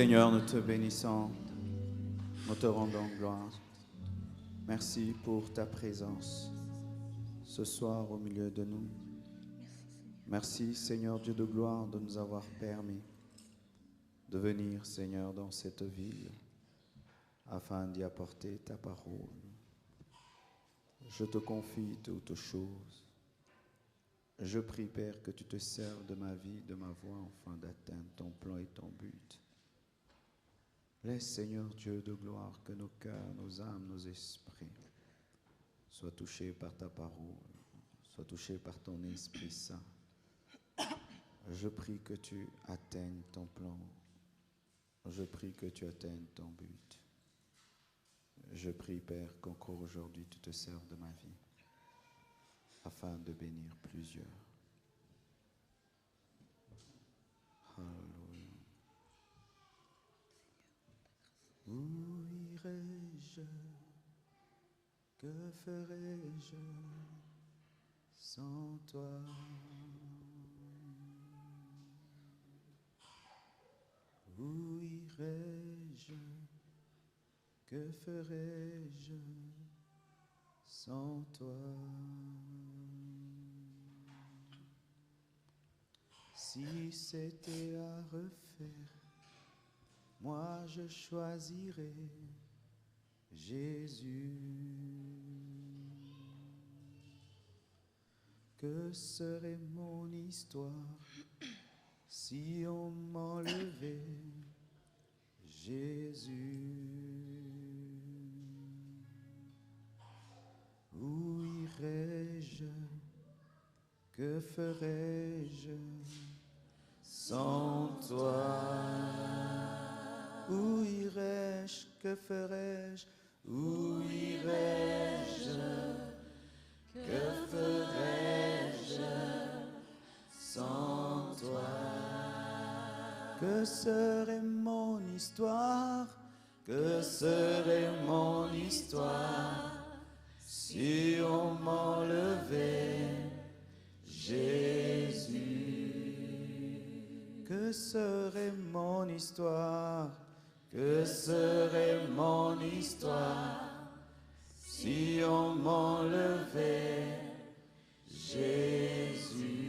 Seigneur, nous te bénissons, nous te rendons gloire. Merci pour ta présence ce soir au milieu de nous. Merci, Seigneur Dieu de gloire, de nous avoir permis de venir, Seigneur, dans cette ville afin d'y apporter ta parole. Je te confie toutes choses. Je prie, Père, que tu te serves de ma vie, de ma voix, afin d'atteindre ton plan et ton but. Laisse, Seigneur Dieu de gloire, que nos cœurs, nos âmes, nos esprits soient touchés par ta parole, soient touchés par ton Esprit Saint. Je prie que tu atteignes ton plan. Je prie que tu atteignes ton but. Je prie, Père, qu'encore aujourd'hui tu te serves de ma vie afin de bénir plusieurs. Alléluia. Où irai-je? Que ferai-je sans toi? Où irai-je? Que ferai-je sans toi? Si c'était à refaire, moi je choisirais Jésus. Que serait mon histoire si on m'enlevait Jésus? Où irais-je? Que ferais-je sans toi? Où irais-je? Que ferais-je? Où irais-je? Que ferais-je sans toi? Que serait mon histoire? Que serait mon histoire si on m'enlevait Jésus? Que serait mon histoire? Que serait mon histoire si on m'enlevait Jésus?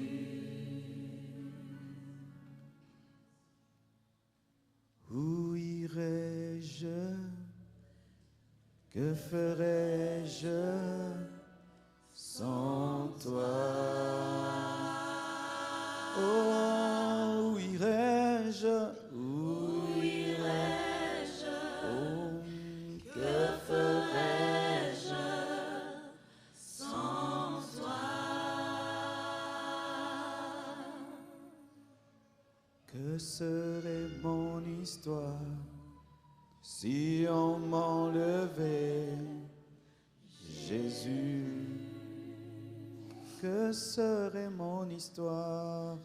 Où irais-je? Que ferais-je sans toi? Oh, où irais-je? Où irais-je? Oh, que ferais-je sans toi? Que serait mon histoire si on m'enlevait Jésus? Que serait mon histoire?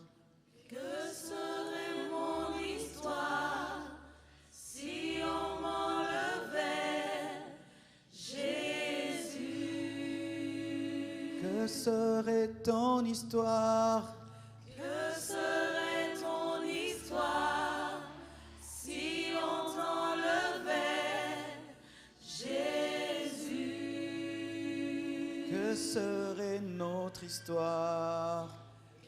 Que serait mon histoire si on m'enlevait Jésus? Que serait ton histoire? Que serait ton histoire si on t'enlevait Jésus? Que serait notre histoire?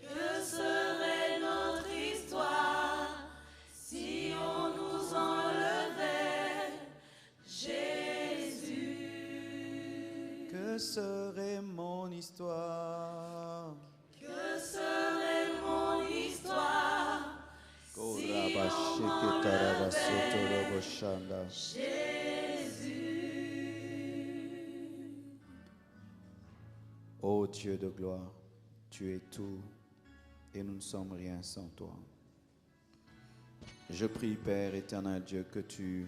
Que serait notre histoire si on nous enlevait Jésus? Que serait mon histoire? Que serait mon histoire si on m'enlevait Jésus? Ô Dieu de gloire, tu es tout et nous ne sommes rien sans toi. Je prie, Père éternel Dieu, que tu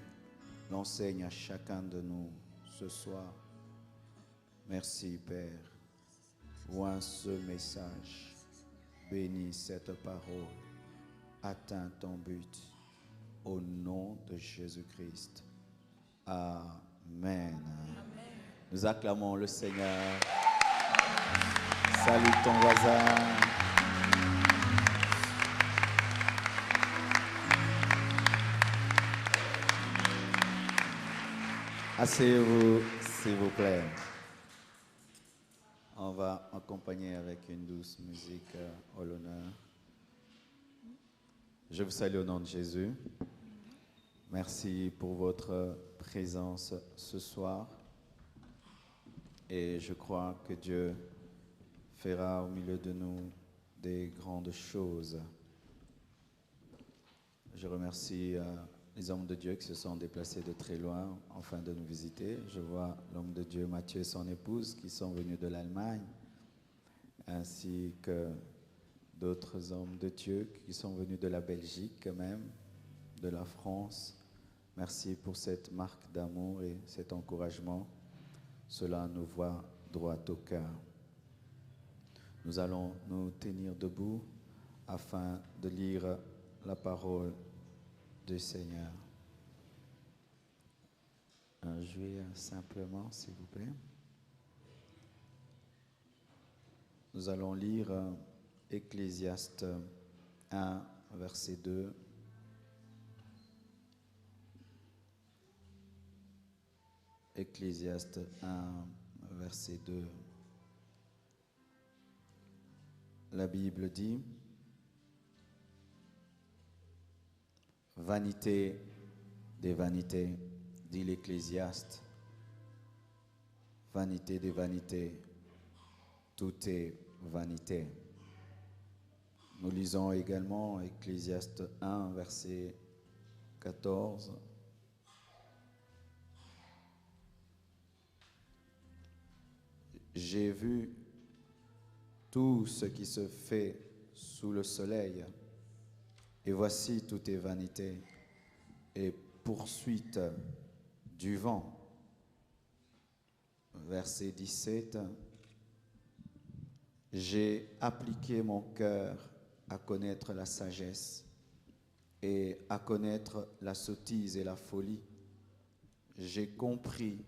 l'enseignes à chacun de nous ce soir. Merci, Père. Vois ce message. Bénis cette parole. Atteins ton but. Au nom de Jésus-Christ. Amen. Nous acclamons le Seigneur. Salue ton voisin. Asseyez-vous, s'il vous plaît. On va accompagner avec une douce musique au l'honneur. Je vous salue au nom de Jésus. Merci pour votre présence ce soir. Et je crois que Dieu fera au milieu de nous des grandes choses. Je remercie les hommes de Dieu qui se sont déplacés de très loin afin de nous visiter. Je vois l'homme de Dieu Mathieu et son épouse qui sont venus de l'Allemagne, ainsi que d'autres hommes de Dieu qui sont venus de la Belgique même, de la France. Merci pour cette marque d'amour et cet encouragement. Cela nous voit droit au cœur. Nous allons nous tenir debout afin de lire la parole du Seigneur. Jouez simplement, s'il vous plaît. Nous allons lire Ecclésiaste 1, verset 2. Ecclésiaste 1, verset 2. La Bible dit: Vanité des vanités, dit l'Ecclésiaste. Vanité des vanités, tout est vanité. Nous lisons également Ecclésiaste 1, verset 14. J'ai vu tout ce qui se fait sous le soleil, et voici tout est vanité et poursuite du vent. Verset 17. J'ai appliqué mon cœur à connaître la sagesse et à connaître la sottise et la folie. J'ai compris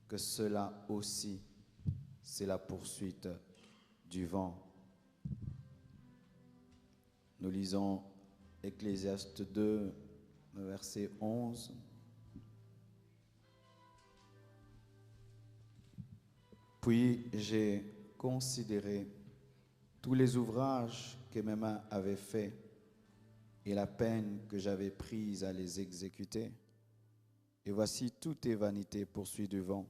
que cela aussi, c'est la poursuite du vent. Nous lisons Ecclésiaste 2, verset 11. Puis j'ai considéré tous les ouvrages que mes mains avaient faits et la peine que j'avais prise à les exécuter. Et voici, tout est vanité, poursuit du vent.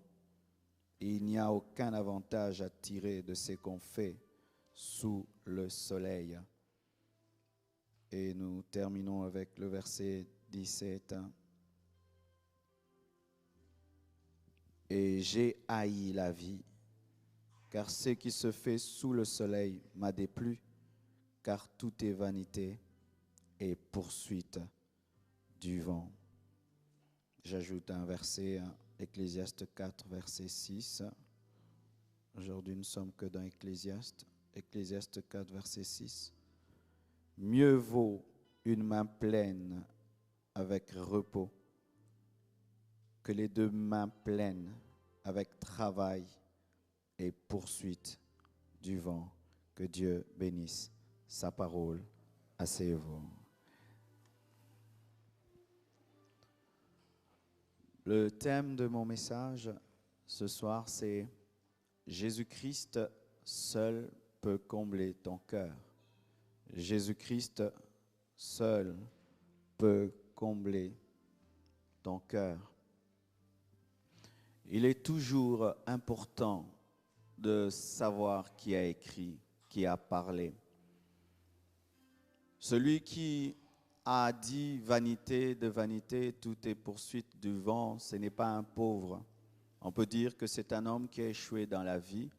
Et il n'y a aucun avantage à tirer de ce qu'on fait sous le soleil. Et nous terminons avec le verset 17. Et j'ai haï la vie, car ce qui se fait sous le soleil m'a déplu, car tout est vanité et poursuite du vent. J'ajoute un verset, Ecclésiaste 4, verset 6. Aujourd'hui, nous ne sommes que dans Ecclésiaste. Ecclésiaste 4, verset 6. Mieux vaut une main pleine avec repos que les deux mains pleines avec travail et poursuite du vent. Que Dieu bénisse sa parole. Asseyez-vous. Le thème de mon message ce soir, c'est Jésus-Christ seul peut combler ton cœur. Jésus-Christ seul peut combler ton cœur. Il est toujours important de savoir qui a écrit, qui a parlé. Celui qui a dit vanité de vanité, tout est poursuite du vent, ce n'est pas un pauvre. On peut dire que c'est un homme qui a échoué dans la vie.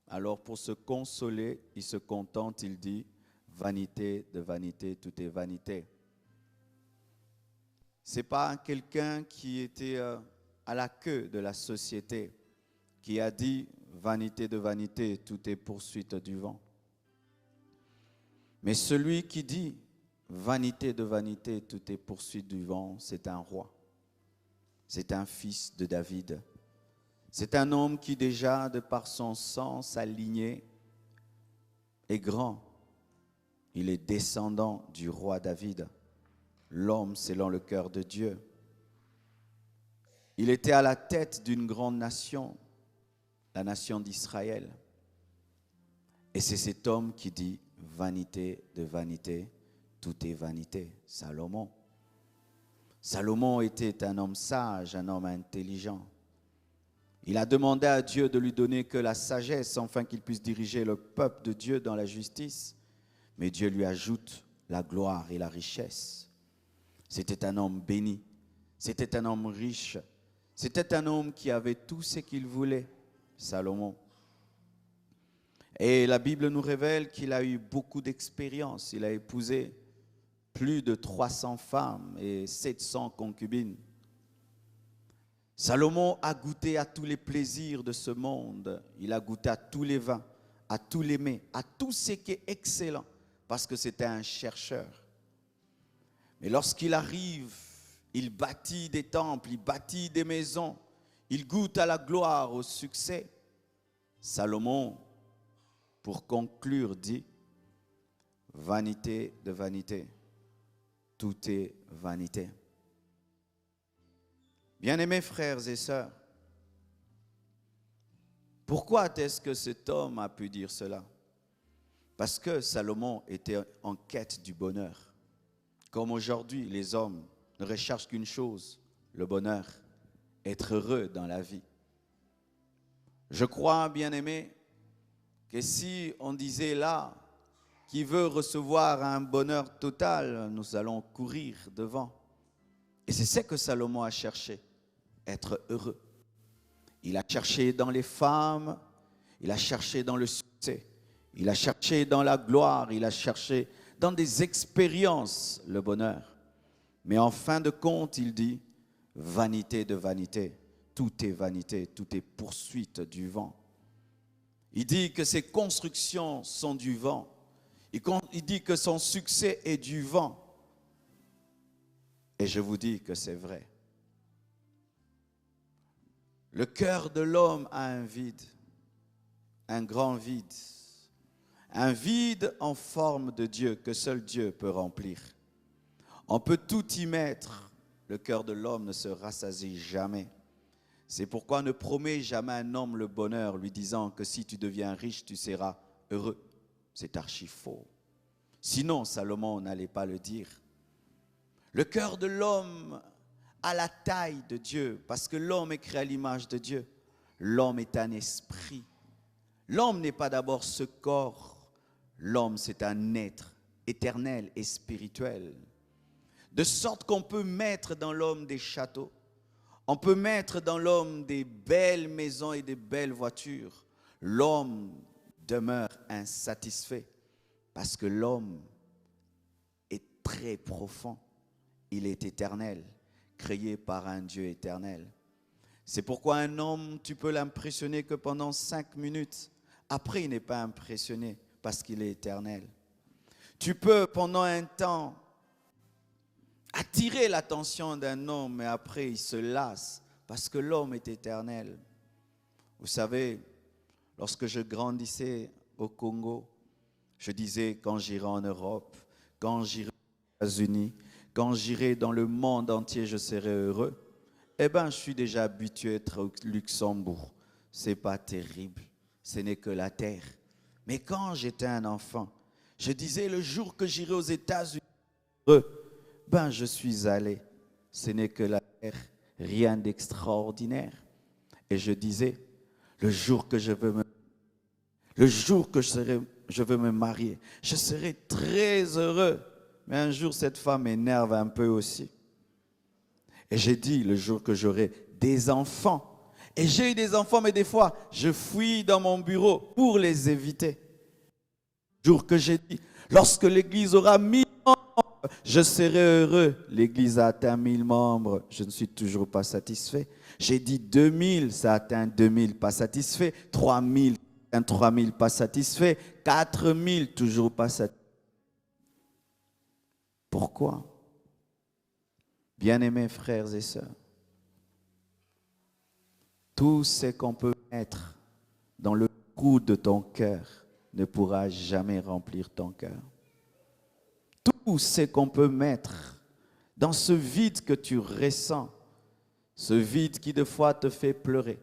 Alors pour se consoler, il se contente, il dit vanité de vanité, tout est vanité. Ce n'est pas quelqu'un qui était à la queue de la société, qui a dit vanité de vanité, tout est poursuite du vent. Mais celui qui dit vanité de vanité, tout est poursuite du vent, c'est un roi. C'est un fils de David. C'est un homme qui déjà, de par son sang, sa lignée, est grand. Il est descendant du roi David, l'homme selon le cœur de Dieu. Il était à la tête d'une grande nation, la nation d'Israël. Et c'est cet homme qui dit, vanité de vanité, tout est vanité. Salomon. Salomon était un homme sage, un homme intelligent. Il a demandé à Dieu de lui donner que la sagesse, afin qu'il puisse diriger le peuple de Dieu dans la justice. Mais Dieu lui ajoute la gloire et la richesse. C'était un homme béni. C'était un homme riche. C'était un homme qui avait tout ce qu'il voulait, Salomon. Et la Bible nous révèle qu'il a eu beaucoup d'expérience. Il a épousé plus de 300 femmes et 700 concubines. Salomon a goûté à tous les plaisirs de ce monde. Il a goûté à tous les vins, à tous les mets, à tout ce qui est excellent, parce que c'était un chercheur. Mais lorsqu'il arrive, il bâtit des temples, il bâtit des maisons, il goûte à la gloire, au succès. Salomon, pour conclure, dit, vanité de vanité, tout est vanité. Bien-aimés frères et sœurs, pourquoi est-ce que cet homme a pu dire cela? Parce que Salomon était en quête du bonheur. Comme aujourd'hui, les hommes ne recherchent qu'une chose, le bonheur, être heureux dans la vie. Je crois, bien-aimés, que si on disait là, qui veut recevoir un bonheur total, nous allons courir devant. Et c'est ce que Salomon a cherché, être heureux. Il a cherché dans les femmes, il a cherché dans le succès, il a cherché dans la gloire, il a cherché dans des expériences le bonheur. Mais en fin de compte, il dit, vanité de vanité, tout est vanité, tout est poursuite du vent. Il dit que ses constructions sont du vent. Il dit que son succès est du vent. Et je vous dis que c'est vrai. Le cœur de l'homme a un vide, un grand vide. Un vide en forme de Dieu que seul Dieu peut remplir. On peut tout y mettre. Le cœur de l'homme ne se rassasie jamais. C'est pourquoi ne promets jamais à un homme le bonheur, lui disant que si tu deviens riche, tu seras heureux. C'est archi faux. Sinon, Salomon n'allait pas le dire. Le cœur de l'homme a la taille de Dieu, parce que l'homme est créé à l'image de Dieu. L'homme est un esprit. L'homme n'est pas d'abord ce corps. L'homme, c'est un être éternel et spirituel. De sorte qu'on peut mettre dans l'homme des châteaux. On peut mettre dans l'homme des belles maisons et des belles voitures. L'homme demeure insatisfait parce que l'homme est très profond. Il est éternel, créé par un Dieu éternel. C'est pourquoi un homme, tu peux l'impressionner que pendant 5 minutes. Après, il n'est pas impressionné parce qu'il est éternel. Tu peux pendant un temps attirer l'attention d'un homme, mais après il se lasse parce que l'homme est éternel. Vous savez, lorsque je grandissais au Congo, je disais quand j'irai en Europe, quand j'irai aux États-Unis, quand j'irai dans le monde entier, je serai heureux. Eh bien, je suis déjà habitué à être au Luxembourg. Ce n'est pas terrible, ce n'est que la terre. Mais quand j'étais un enfant, je disais le jour que j'irai aux États-Unis, ben je suis allé. Ce n'est que la terre, rien d'extraordinaire. Et je disais, le jour que je veux me marier, je serai très heureux. Mais un jour, cette femme m'énerve un peu aussi. Et j'ai dit, le jour que j'aurai des enfants, et j'ai eu des enfants, mais des fois, je fouille dans mon bureau pour les éviter. Le jour que j'ai dit, lorsque l'Église aura 1000 membres, je serai heureux. L'Église a atteint 1000 membres, je ne suis toujours pas satisfait. J'ai dit 2000, ça a atteint 2000, pas satisfait. 3000, 3000, pas satisfait. 4000, toujours pas satisfait. Pourquoi? Bien-aimés frères et sœurs, tout ce qu'on peut mettre dans le trou de ton cœur ne pourra jamais remplir ton cœur. Tout ce qu'on peut mettre dans ce vide que tu ressens, Ce vide qui de fois te fait pleurer,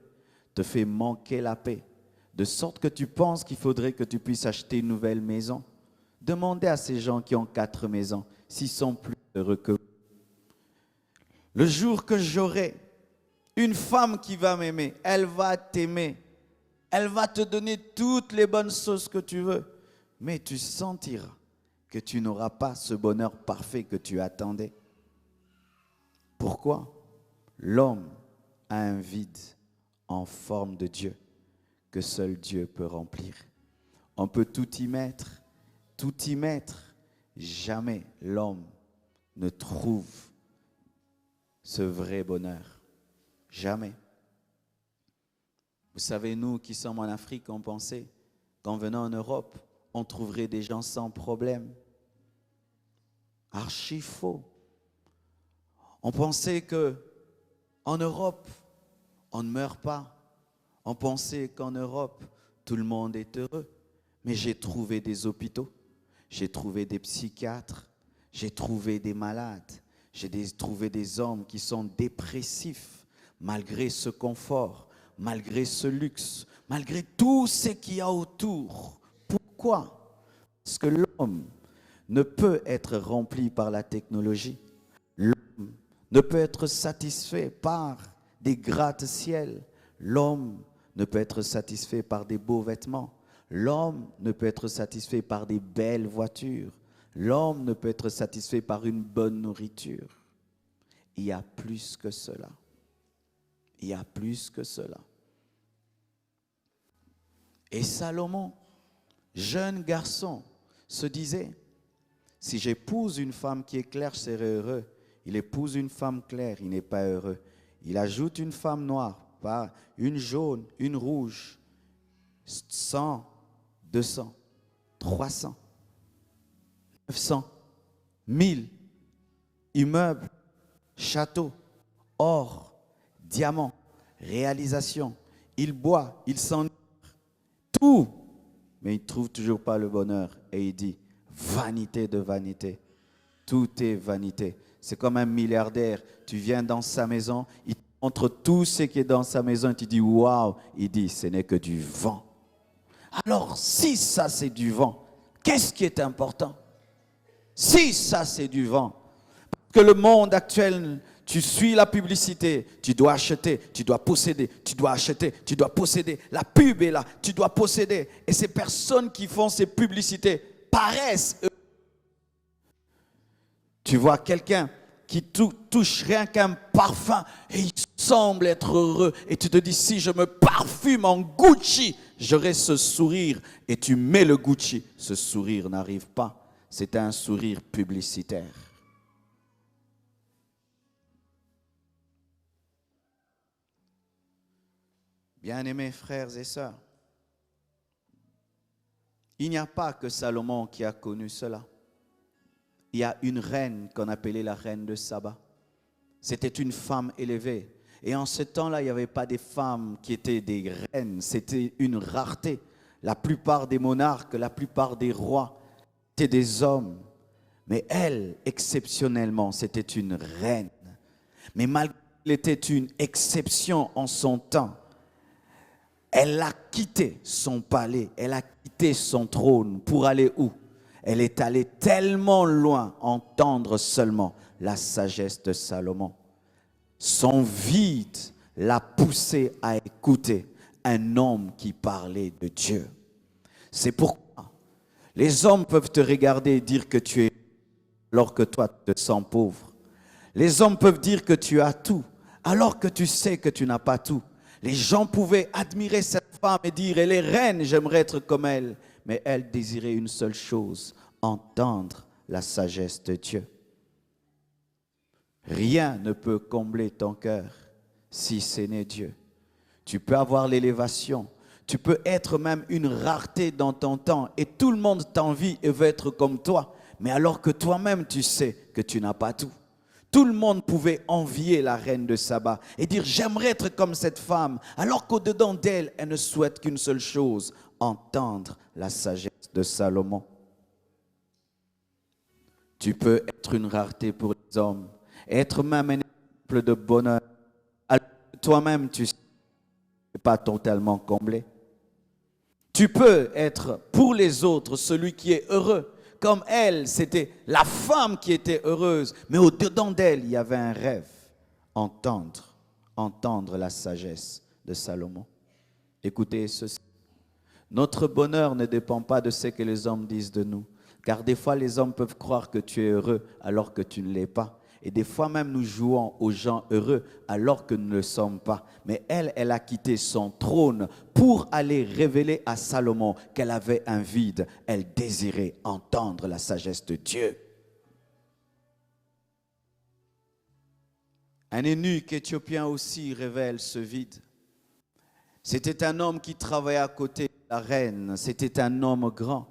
te fait manquer la paix, de sorte que tu penses qu'il faudrait que tu puisses acheter une nouvelle maison. Demandez à ces gens qui ont 4 maisons s'ils sont plus heureux que vous. Le jour que j'aurai une femme qui va m'aimer, elle va t'aimer, elle va te donner toutes les bonnes choses que tu veux, mais tu sentiras que tu n'auras pas ce bonheur parfait que tu attendais. Pourquoi? L'homme a un vide en forme de Dieu que seul Dieu peut remplir. On peut tout y mettre, jamais l'homme ne trouve ce vrai bonheur. Jamais. Vous savez, nous qui sommes en Afrique, on pensait qu'en venant en Europe, on trouverait des gens sans problème. Archi faux. On pensait qu'en Europe, on ne meurt pas. On pensait qu'en Europe, tout le monde est heureux. Mais j'ai trouvé des hôpitaux, j'ai trouvé des psychiatres, j'ai trouvé des malades, j'ai trouvé des hommes qui sont dépressifs, malgré ce confort, malgré ce luxe, malgré tout ce qu'il y a autour. Pourquoi? Parce que l'homme ne peut être rempli par la technologie. L'homme ne peut être satisfait par des gratte-ciel. L'homme ne peut être satisfait par des beaux vêtements. L'homme ne peut être satisfait par des belles voitures. L'homme ne peut être satisfait par une bonne nourriture. Il y a plus que cela. Il y a plus que cela. Et Salomon, jeune garçon, se disait, si j'épouse une femme qui est claire, je serai heureux. Il épouse une femme claire, il n'est pas heureux. Il ajoute une femme noire, pas une jaune, une rouge, 100, 200, 300, 900, 1000, immeubles, châteaux, or, diamants, réalisation. Il boit, il s'enivre, tout, mais il ne trouve toujours pas le bonheur. Et il dit, vanité de vanité, tout est vanité. C'est comme un milliardaire, tu viens dans sa maison, il te montre tout ce qui est dans sa maison et tu dis, waouh, il dit, ce n'est que du vent. Alors, si ça c'est du vent, qu'est-ce qui est important? Si ça c'est du vent, parce que le monde actuel, tu suis la publicité, tu dois acheter, tu dois posséder, tu dois acheter, tu dois posséder. La pub est là, tu dois posséder. Et ces personnes qui font ces publicités paraissent. Tu vois quelqu'un qui touche rien qu'un parfum et il semble être heureux. Et tu te dis, si je me parfume en Gucci, j'aurai ce sourire. Et tu mets le Gucci. Ce sourire n'arrive pas. C'est un sourire publicitaire. Bien-aimés frères et sœurs, il n'y a pas que Salomon qui a connu cela. Il y a une reine qu'on appelait la reine de Saba. C'était une femme élevée. Et en ce temps-là, il n'y avait pas des femmes qui étaient des reines. C'était une rareté. La plupart des monarques, la plupart des rois étaient des hommes. Mais elle, exceptionnellement, c'était une reine. Mais malgré qu'elle était une exception en son temps, elle a quitté son palais, elle a quitté son trône pour aller où? Elle est allée tellement loin entendre seulement la sagesse de Salomon. Son vide l'a poussée à écouter un homme qui parlait de Dieu. C'est pourquoi les hommes peuvent te regarder et dire que tu es alors que toi tu te sens pauvre. Les hommes peuvent dire que tu as tout alors que tu sais que tu n'as pas tout. Les gens pouvaient admirer cette femme et dire, elle est reine, j'aimerais être comme elle. Mais elle désirait une seule chose, entendre la sagesse de Dieu. Rien ne peut combler ton cœur si ce n'est Dieu. Tu peux avoir l'élévation, tu peux être même une rareté dans ton temps et tout le monde t'envie et veut être comme toi. Mais alors que toi-même tu sais que tu n'as pas tout. Tout le monde pouvait envier la reine de Saba et dire « j'aimerais être comme cette femme » alors qu'au-dedans d'elle, elle ne souhaite qu'une seule chose, entendre la sagesse de Salomon. Tu peux être une rareté pour les hommes, être même un exemple de bonheur, toi-même, tu n'es pas totalement comblé. Tu peux être pour les autres celui qui est heureux. Comme elle, c'était la femme qui était heureuse. Mais au-dedans d'elle, il y avait un rêve. Entendre la sagesse de Salomon. Écoutez ceci. Notre bonheur ne dépend pas de ce que les hommes disent de nous. Car des fois, les hommes peuvent croire que tu es heureux alors que tu ne l'es pas. Et des fois même, nous jouons aux gens heureux alors que nous ne le sommes pas. Mais elle a quitté son trône pour aller révéler à Salomon qu'elle avait un vide. Elle désirait entendre la sagesse de Dieu. Un eunuque éthiopien aussi révèle ce vide. C'était un homme qui travaillait à côté de la reine. C'était un homme grand.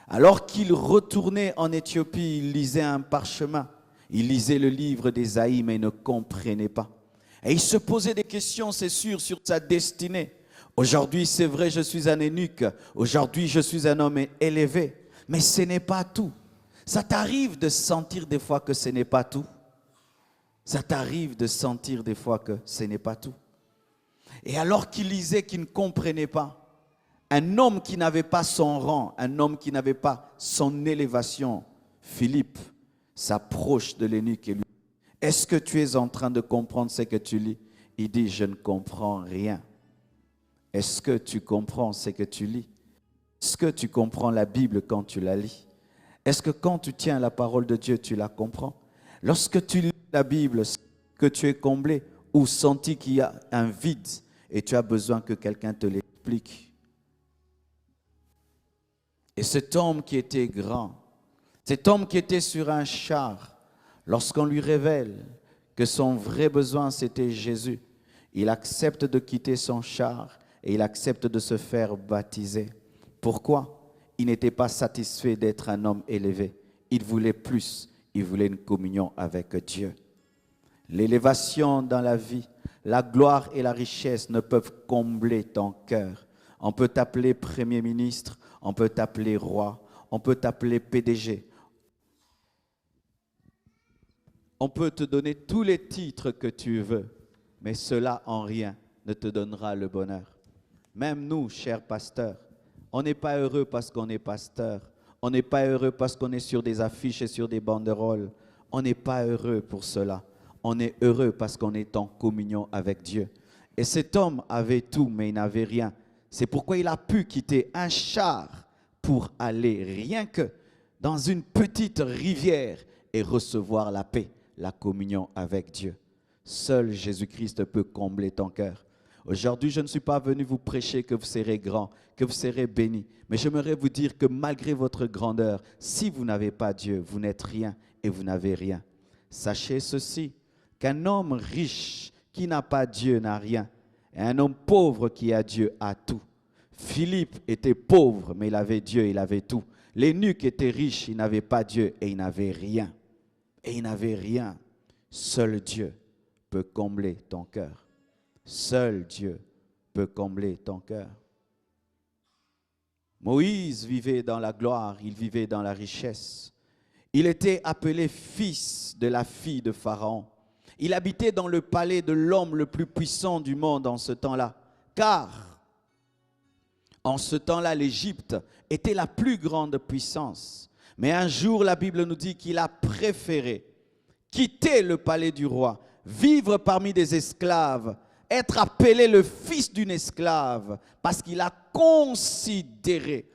Alors qu'il retournait en Éthiopie, il lisait un parchemin. Il lisait le livre d'Ésaïe, mais il ne comprenait pas. Et il se posait des questions, c'est sûr, sur sa destinée. Aujourd'hui, c'est vrai, je suis un eunuque. Aujourd'hui, je suis un homme élevé. Mais ce n'est pas tout. Ça t'arrive de sentir des fois que ce n'est pas tout. Ça t'arrive de sentir des fois que ce n'est pas tout. Et alors qu'il lisait, qu'il ne comprenait pas, un homme qui n'avait pas son rang, un homme qui n'avait pas son élévation, Philippe, s'approche de l'eunuque et lui dit, est-ce que tu es en train de comprendre ce que tu lis? Il dit, je ne comprends rien. Est-ce que tu comprends ce que tu lis? Est-ce que tu comprends la Bible quand tu la lis? Est-ce que quand tu tiens la parole de Dieu, tu la comprends? Lorsque tu lis la Bible, que tu es comblé ou senti qu'il y a un vide et tu as besoin que quelqu'un te l'explique. Et cet homme qui était grand, cet homme qui était sur un char, lorsqu'on lui révèle que son vrai besoin c'était Jésus, il accepte de quitter son char et il accepte de se faire baptiser. Pourquoi? Il n'était pas satisfait d'être un homme élevé. Il voulait plus, il voulait une communion avec Dieu. L'élévation dans la vie, la gloire et la richesse ne peuvent combler ton cœur. On peut t'appeler Premier ministre, on peut t'appeler roi, on peut t'appeler PDG. On peut te donner tous les titres que tu veux, mais cela en rien ne te donnera le bonheur. Même nous, chers pasteurs, on n'est pas heureux parce qu'on est pasteur. On n'est pas heureux parce qu'on est sur des affiches et sur des banderoles. On n'est pas heureux pour cela. On est heureux parce qu'on est en communion avec Dieu. Et cet homme avait tout, mais il n'avait rien. C'est pourquoi il a pu quitter un char pour aller rien que dans une petite rivière et recevoir la paix, la communion avec Dieu. Seul Jésus-Christ peut combler ton cœur. Aujourd'hui, je ne suis pas venu vous prêcher que vous serez grand, que vous serez béni. Mais j'aimerais vous dire que malgré votre grandeur, si vous n'avez pas Dieu, vous n'êtes rien et vous n'avez rien. Sachez ceci, qu'un homme riche qui n'a pas Dieu n'a rien. Et un homme pauvre qui a Dieu a tout. Philippe était pauvre, mais il avait Dieu, il avait tout. L'eunuque était riche, il n'avait pas Dieu et il n'avait rien. Et il n'avait rien. Seul Dieu peut combler ton cœur. Seul Dieu peut combler ton cœur. Moïse vivait dans la gloire, il vivait dans la richesse. Il était appelé fils de la fille de Pharaon. Il habitait dans le palais de l'homme le plus puissant du monde en ce temps-là. Car en ce temps-là, l'Égypte était la plus grande puissance. Mais un jour, la Bible nous dit qu'il a préféré quitter le palais du roi, vivre parmi des esclaves, être appelé le fils d'une esclave, parce qu'il a considéré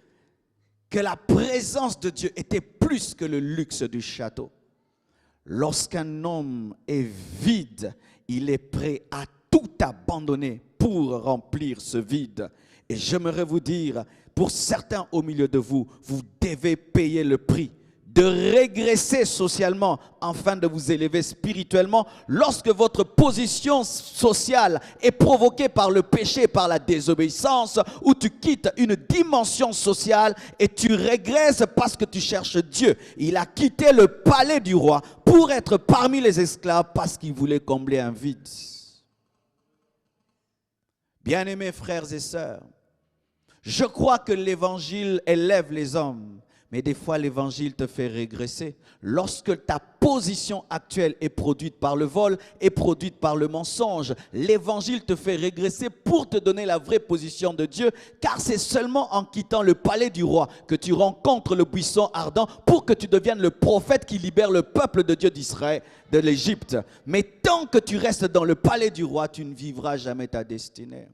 que la présence de Dieu était plus que le luxe du château. Lorsqu'un homme est vide, il est prêt à tout abandonner pour remplir ce vide. Et j'aimerais vous dire, pour certains au milieu de vous, vous devez payer le prix de régresser socialement afin de vous élever spirituellement lorsque votre position sociale est provoquée par le péché, par la désobéissance, où tu quittes une dimension sociale et tu régresses parce que tu cherches Dieu. Il a quitté le palais du roi pour être parmi les esclaves parce qu'il voulait combler un vide. Bien-aimés frères et sœurs, je crois que l'évangile élève les hommes, Mais des fois, l'évangile te fait régresser. Lorsque ta position actuelle est produite par le vol, est produite par le mensonge, l'évangile te fait régresser pour te donner la vraie position de Dieu, car c'est seulement en quittant le palais du roi que tu rencontres le buisson ardent pour que tu deviennes le prophète qui libère le peuple de Dieu d'Israël, de l'Égypte. Mais tant que tu restes dans le palais du roi, tu ne vivras jamais ta destinée.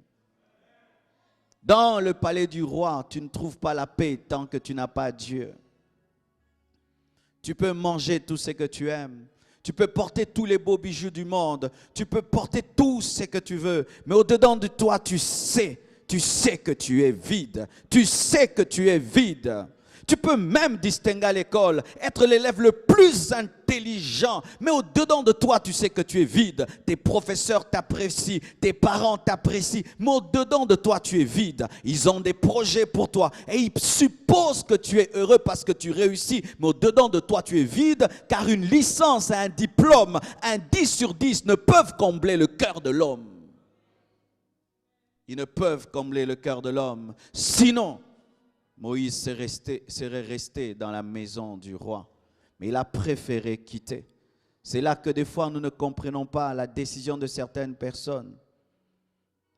Dans le palais du roi, tu ne trouves pas la paix tant que tu n'as pas Dieu. Tu peux manger tout ce que tu aimes. Tu peux porter tous les beaux bijoux du monde. Tu peux porter tout ce que tu veux. Mais au-dedans de toi, tu sais que tu es vide. Tu sais que tu es vide. Tu peux même distinguer à l'école, être l'élève le plus intelligent, mais au-dedans de toi, tu sais que tu es vide. Tes professeurs t'apprécient, tes parents t'apprécient, mais au-dedans de toi, tu es vide. Ils ont des projets pour toi et ils supposent que tu es heureux parce que tu réussis, mais au-dedans de toi, tu es vide, car une licence, un diplôme, un 10 sur 10 ne peuvent combler le cœur de l'homme. Ils ne peuvent combler le cœur de l'homme. Sinon, Moïse serait resté dans la maison du roi, mais il a préféré quitter. C'est là que des fois nous ne comprenons pas la décision de certaines personnes.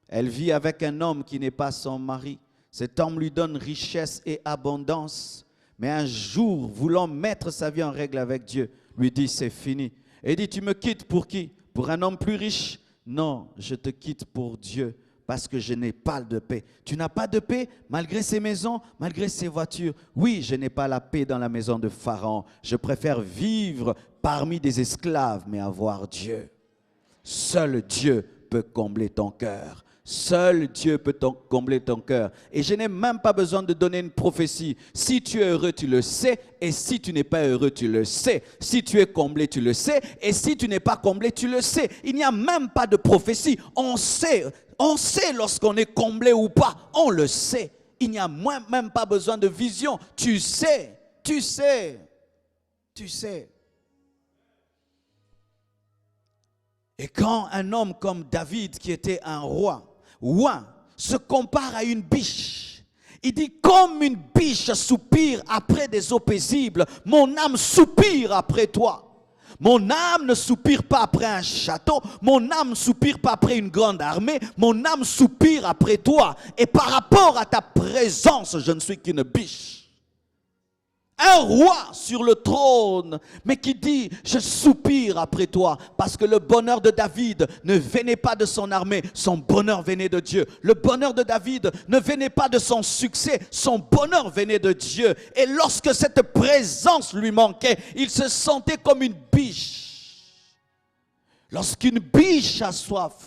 Elle vit avec un homme qui n'est pas son mari. Cet homme lui donne richesse et abondance, mais un jour, voulant mettre sa vie en règle avec Dieu, lui dit c'est fini. Et dit tu me quittes pour qui? Pour un homme plus riche? Non, je te quitte pour Dieu. Parce que je n'ai pas de paix. Tu n'as pas de paix malgré ces maisons, malgré ces voitures. Oui, je n'ai pas la paix dans la maison de Pharaon. Je préfère vivre parmi des esclaves, mais avoir Dieu. Seul Dieu peut combler ton cœur. Seul Dieu peut combler ton cœur. Et je n'ai même pas besoin de donner une prophétie. Si tu es heureux, tu le sais. Et si tu n'es pas heureux, tu le sais. Si tu es comblé, tu le sais. Et si tu n'es pas comblé, tu le sais. Il n'y a même pas de prophétie. On sait lorsqu'on est comblé ou pas. On le sait. Il n'y a même pas besoin de vision. Tu sais. Et quand un homme comme David, qui était un roi, se compare à une biche, il dit comme une biche soupire après des eaux paisibles, mon âme soupire après toi. Mon âme ne soupire pas après un château, mon âme ne soupire pas après une grande armée, mon âme soupire après toi. Et par rapport à ta présence, je ne suis qu'une biche. Un roi sur le trône, mais qui dit, je soupire après toi, parce que le bonheur de David ne venait pas de son armée, son bonheur venait de Dieu. Le bonheur de David ne venait pas de son succès, son bonheur venait de Dieu. Et lorsque cette présence lui manquait, il se sentait comme une biche. Lorsqu'une biche a soif,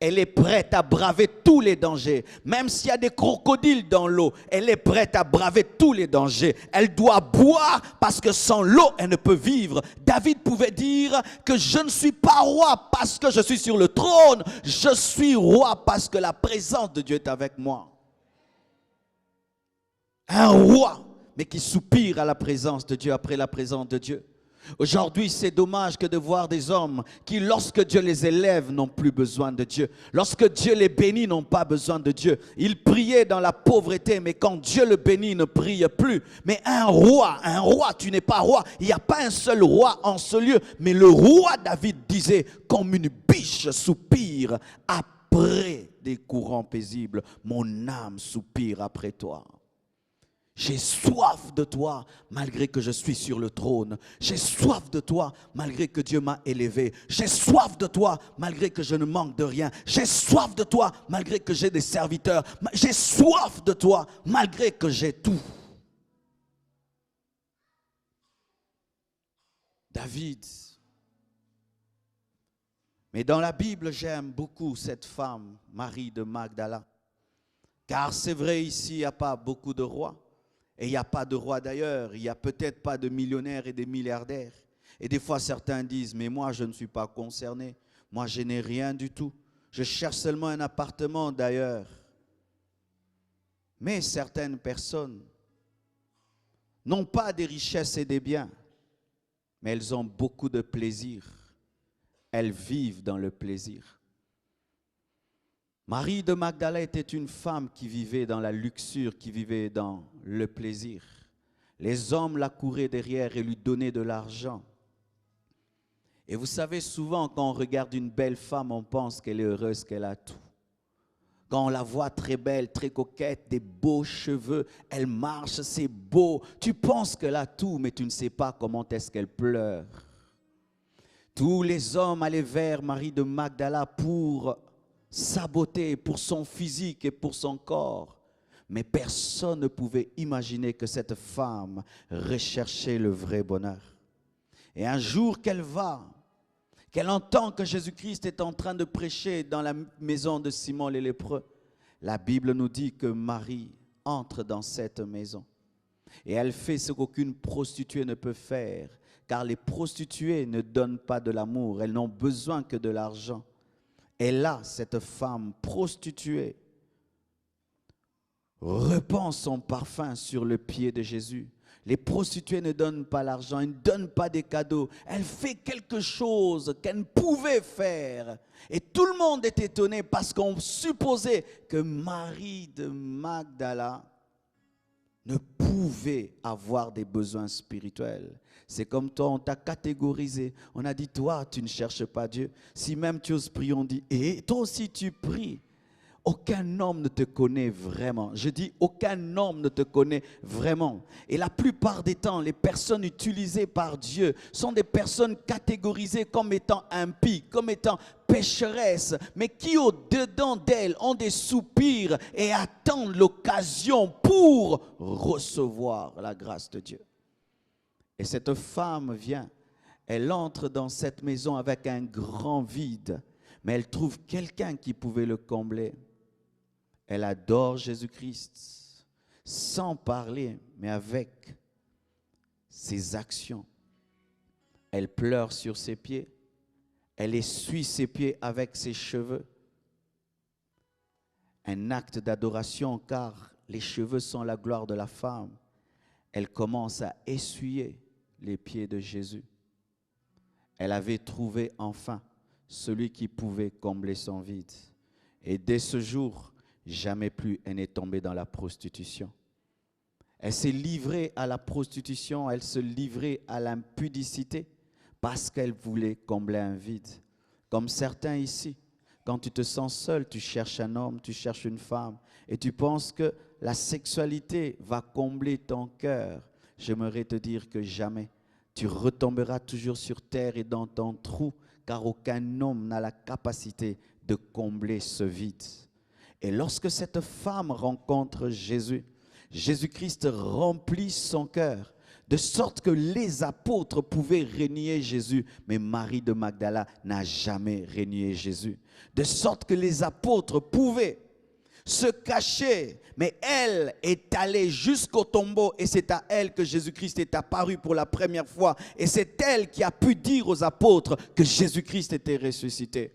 elle est prête à braver tous les dangers. Même s'il y a des crocodiles dans l'eau, elle est prête à braver tous les dangers. Elle doit boire parce que sans l'eau, elle ne peut vivre. David pouvait dire que je ne suis pas roi parce que je suis sur le trône. Je suis roi parce que la présence de Dieu est avec moi. Un roi, mais qui soupire à la présence de Dieu, après la présence de Dieu. Aujourd'hui, c'est dommage que de voir des hommes qui, lorsque Dieu les élève, n'ont plus besoin de Dieu. Lorsque Dieu les bénit, n'ont pas besoin de Dieu. Ils priaient dans la pauvreté, mais quand Dieu le bénit, ils ne prient plus. Mais un roi, tu n'es pas roi. Il n'y a pas un seul roi en ce lieu. Mais le roi David disait, comme une biche soupire après des courants paisibles, mon âme soupire après toi. J'ai soif de toi malgré que je suis sur le trône. J'ai soif de toi malgré que Dieu m'a élevé. J'ai soif de toi malgré que je ne manque de rien. J'ai soif de toi malgré que j'ai des serviteurs. J'ai soif de toi malgré que j'ai tout. David. Mais dans la Bible, j'aime beaucoup cette femme, Marie de Magdala. Car c'est vrai, ici, il n'y a pas beaucoup de rois. Et il n'y a pas de roi d'ailleurs, il n'y a peut-être pas de millionnaires et de milliardaires. Et des fois certains disent, mais moi je ne suis pas concerné, moi je n'ai rien du tout. Je cherche seulement un appartement d'ailleurs. Mais certaines personnes n'ont pas des richesses et des biens, mais elles ont beaucoup de plaisir. Elles vivent dans le plaisir. Marie de Magdala était une femme qui vivait dans la luxure, qui vivait dans le plaisir. Les hommes la couraient derrière et lui donnaient de l'argent. Et vous savez, souvent quand on regarde une belle femme, on pense qu'elle est heureuse, qu'elle a tout. Quand on la voit très belle, très coquette, des beaux cheveux, elle marche, c'est beau. Tu penses qu'elle a tout, mais tu ne sais pas comment est-ce qu'elle pleure. Tous les hommes allaient vers Marie de Magdala pour sa beauté, pour son physique et pour son corps. Mais personne ne pouvait imaginer que cette femme recherchait le vrai bonheur. Et un jour qu'elle entend que Jésus-Christ est en train de prêcher dans la maison de Simon le lépreux, la Bible nous dit que Marie entre dans cette maison. Et elle fait ce qu'aucune prostituée ne peut faire, car les prostituées ne donnent pas de l'amour, elles n'ont besoin que de l'argent. Et là, cette femme prostituée répand son parfum sur le pied de Jésus. Les prostituées ne donnent pas l'argent, elles ne donnent pas des cadeaux. Elle fait quelque chose qu'elle ne pouvait faire. Et tout le monde est étonné parce qu'on supposait que Marie de Magdala ne pouvait avoir des besoins spirituels. C'est comme toi, on t'a catégorisé. On a dit, toi, tu ne cherches pas Dieu. Si même tu oses prier, on dit, et toi aussi tu pries. Aucun homme ne te connaît vraiment. Je dis, aucun homme ne te connaît vraiment. Et la plupart des temps, les personnes utilisées par Dieu sont des personnes catégorisées comme étant impies, comme étant pécheresses, mais qui au-dedans d'elles ont des soupirs et attendent l'occasion pour recevoir la grâce de Dieu. Et cette femme vient, elle entre dans cette maison avec un grand vide, mais elle trouve quelqu'un qui pouvait le combler. Elle adore Jésus-Christ, sans parler, mais avec ses actions. Elle pleure sur ses pieds, elle essuie ses pieds avec ses cheveux. Un acte d'adoration, car les cheveux sont la gloire de la femme. Elle commence à essuyer les pieds de Jésus. Elle avait trouvé enfin celui qui pouvait combler son vide. Et dès ce jour, jamais plus elle n'est tombée dans la prostitution. Elle s'est livrée à la prostitution, elle se livrait à l'impudicité parce qu'elle voulait combler un vide. Comme certains ici, quand tu te sens seul, tu cherches un homme, tu cherches une femme et tu penses que la sexualité va combler ton cœur. J'aimerais te dire que jamais. Tu retomberas toujours sur terre et dans ton trou, car aucun homme n'a la capacité de combler ce vide. Et lorsque cette femme rencontre Jésus, Jésus-Christ remplit son cœur, de sorte que les apôtres pouvaient renier Jésus, mais Marie de Magdala n'a jamais renié Jésus. De sorte que les apôtres pouvaient se cacher, mais elle est allée jusqu'au tombeau et c'est à elle que Jésus-Christ est apparu pour la première fois. Et c'est elle qui a pu dire aux apôtres que Jésus-Christ était ressuscité.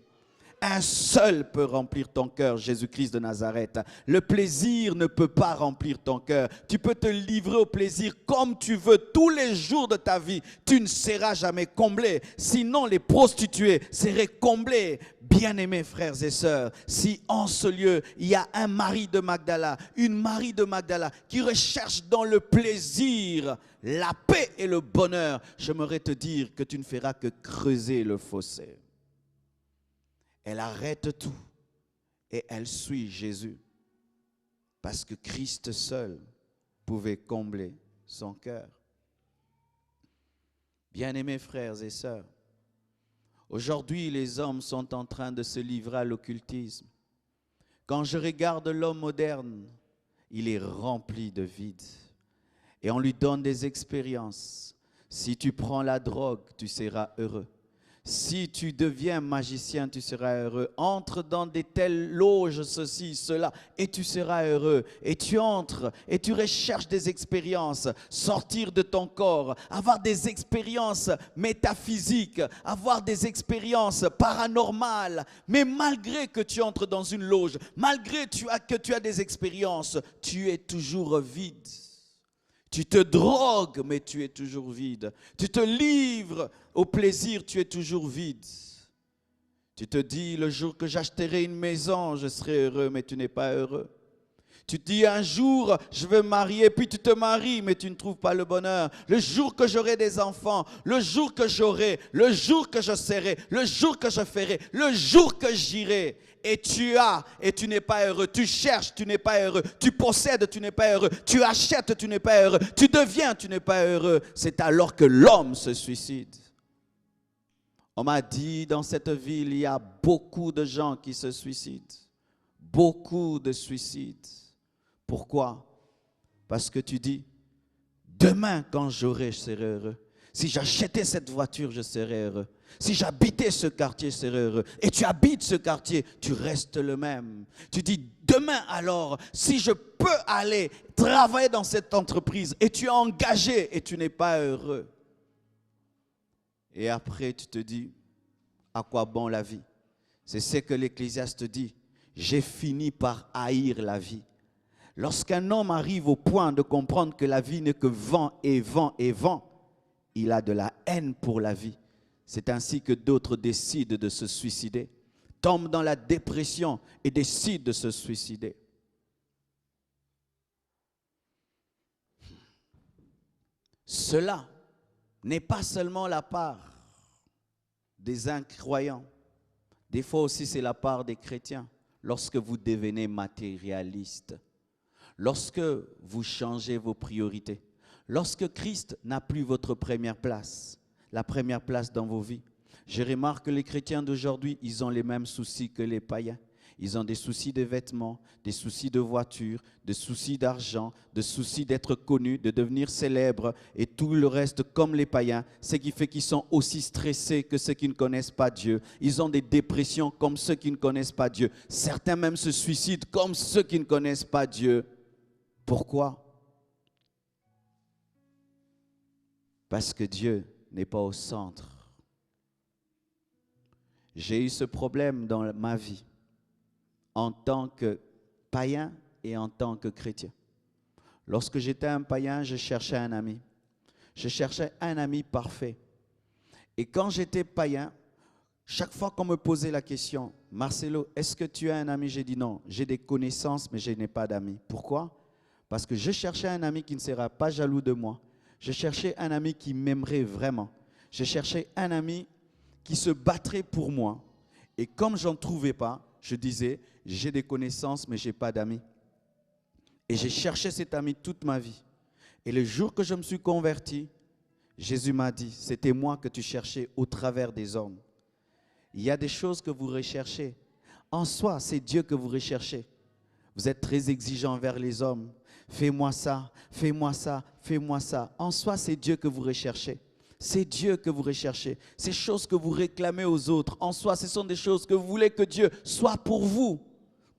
Un seul peut remplir ton cœur, Jésus-Christ de Nazareth. Le plaisir ne peut pas remplir ton cœur. Tu peux te livrer au plaisir comme tu veux tous les jours de ta vie. Tu ne seras jamais comblé. Sinon, les prostituées seraient comblées. Bien-aimés frères et sœurs, si en ce lieu, il y a un Marie de Magdala, une Marie de Magdala qui recherche dans le plaisir la paix et le bonheur, j'aimerais te dire que tu ne feras que creuser le fossé. Elle arrête tout et elle suit Jésus parce que Christ seul pouvait combler son cœur. Bien-aimés frères et sœurs, aujourd'hui les hommes sont en train de se livrer à l'occultisme. Quand je regarde l'homme moderne, il est rempli de vide et on lui donne des expériences. Si tu prends la drogue, tu seras heureux. Si tu deviens magicien, tu seras heureux. Entre dans des telles loges, ceci, cela, et tu seras heureux. Et tu entres et tu recherches des expériences, sortir de ton corps, avoir des expériences métaphysiques, avoir des expériences paranormales. Mais malgré que tu entres dans une loge, malgré que tu as des expériences, tu es toujours vide. Tu te drogues, mais tu es toujours vide. Tu te livres au plaisir, tu es toujours vide. Tu te dis, le jour que j'achèterai une maison, je serai heureux, mais tu n'es pas heureux. Tu dis un jour, je veux me marier, puis tu te maries, mais tu ne trouves pas le bonheur. Le jour que j'aurai des enfants, le jour que j'aurai, le jour que je serai, le jour que je ferai, le jour que j'irai. Et tu as, et tu n'es pas heureux. Tu cherches, tu n'es pas heureux. Tu possèdes, tu n'es pas heureux. Tu achètes, tu n'es pas heureux. Tu deviens, tu n'es pas heureux. C'est alors que l'homme se suicide. On m'a dit, dans cette ville, il y a beaucoup de gens qui se suicident. Beaucoup de suicides. Pourquoi? Parce que tu dis, demain quand j'aurai, je serai heureux. Si j'achetais cette voiture, je serais heureux. Si j'habitais ce quartier, je serais heureux. Et tu habites ce quartier, tu restes le même. Tu dis, demain alors, si je peux aller travailler dans cette entreprise, et tu es engagé et tu n'es pas heureux. Et après, tu te dis, à quoi bon la vie? C'est ce que l'Ecclésiaste dit. J'ai fini par haïr la vie. Lorsqu'un homme arrive au point de comprendre que la vie n'est que vent et vent et vent, il a de la haine pour la vie. C'est ainsi que d'autres décident de se suicider, tombent dans la dépression et décident de se suicider. Cela n'est pas seulement la part des incroyants. Des fois aussi, c'est la part des chrétiens. Lorsque vous devenez matérialiste, lorsque vous changez vos priorités, lorsque Christ n'a plus votre première place, la première place dans vos vies. Je remarque que les chrétiens d'aujourd'hui, ils ont les mêmes soucis que les païens. Ils ont des soucis de vêtements, des soucis de voitures, des soucis d'argent, des soucis d'être connus, de devenir célèbres et tout le reste comme les païens. Ce qui fait qu'ils sont aussi stressés que ceux qui ne connaissent pas Dieu. Ils ont des dépressions comme ceux qui ne connaissent pas Dieu. Certains même se suicident comme ceux qui ne connaissent pas Dieu. Pourquoi? Parce que Dieu n'est pas au centre. J'ai eu ce problème dans ma vie en tant que païen et en tant que chrétien. Lorsque j'étais un païen, je cherchais un ami. Je cherchais un ami parfait. Et quand j'étais païen, chaque fois qu'on me posait la question, « Marcelo, est-ce que tu as un ami ?» J'ai dit non, j'ai des connaissances, mais je n'ai pas d'amis. Pourquoi? Parce que je cherchais un ami qui ne sera pas jaloux de moi. Je cherchais un ami qui m'aimerait vraiment. Je cherchais un ami qui se battrait pour moi. Et comme je n'en trouvais pas, je disais, j'ai des connaissances, mais je n'ai pas d'amis. Et j'ai cherché cet ami toute ma vie. Et le jour que je me suis converti, Jésus m'a dit, c'était moi que tu cherchais au travers des hommes. Il y a des choses que vous recherchez. En soi, c'est Dieu que vous recherchez. Vous êtes très exigeant envers les hommes. Fais-moi ça, fais-moi ça, fais-moi ça. En soi, c'est Dieu que vous recherchez. C'est Dieu que vous recherchez. Ces choses que vous réclamez aux autres, en soi, ce sont des choses que vous voulez que Dieu soit pour vous.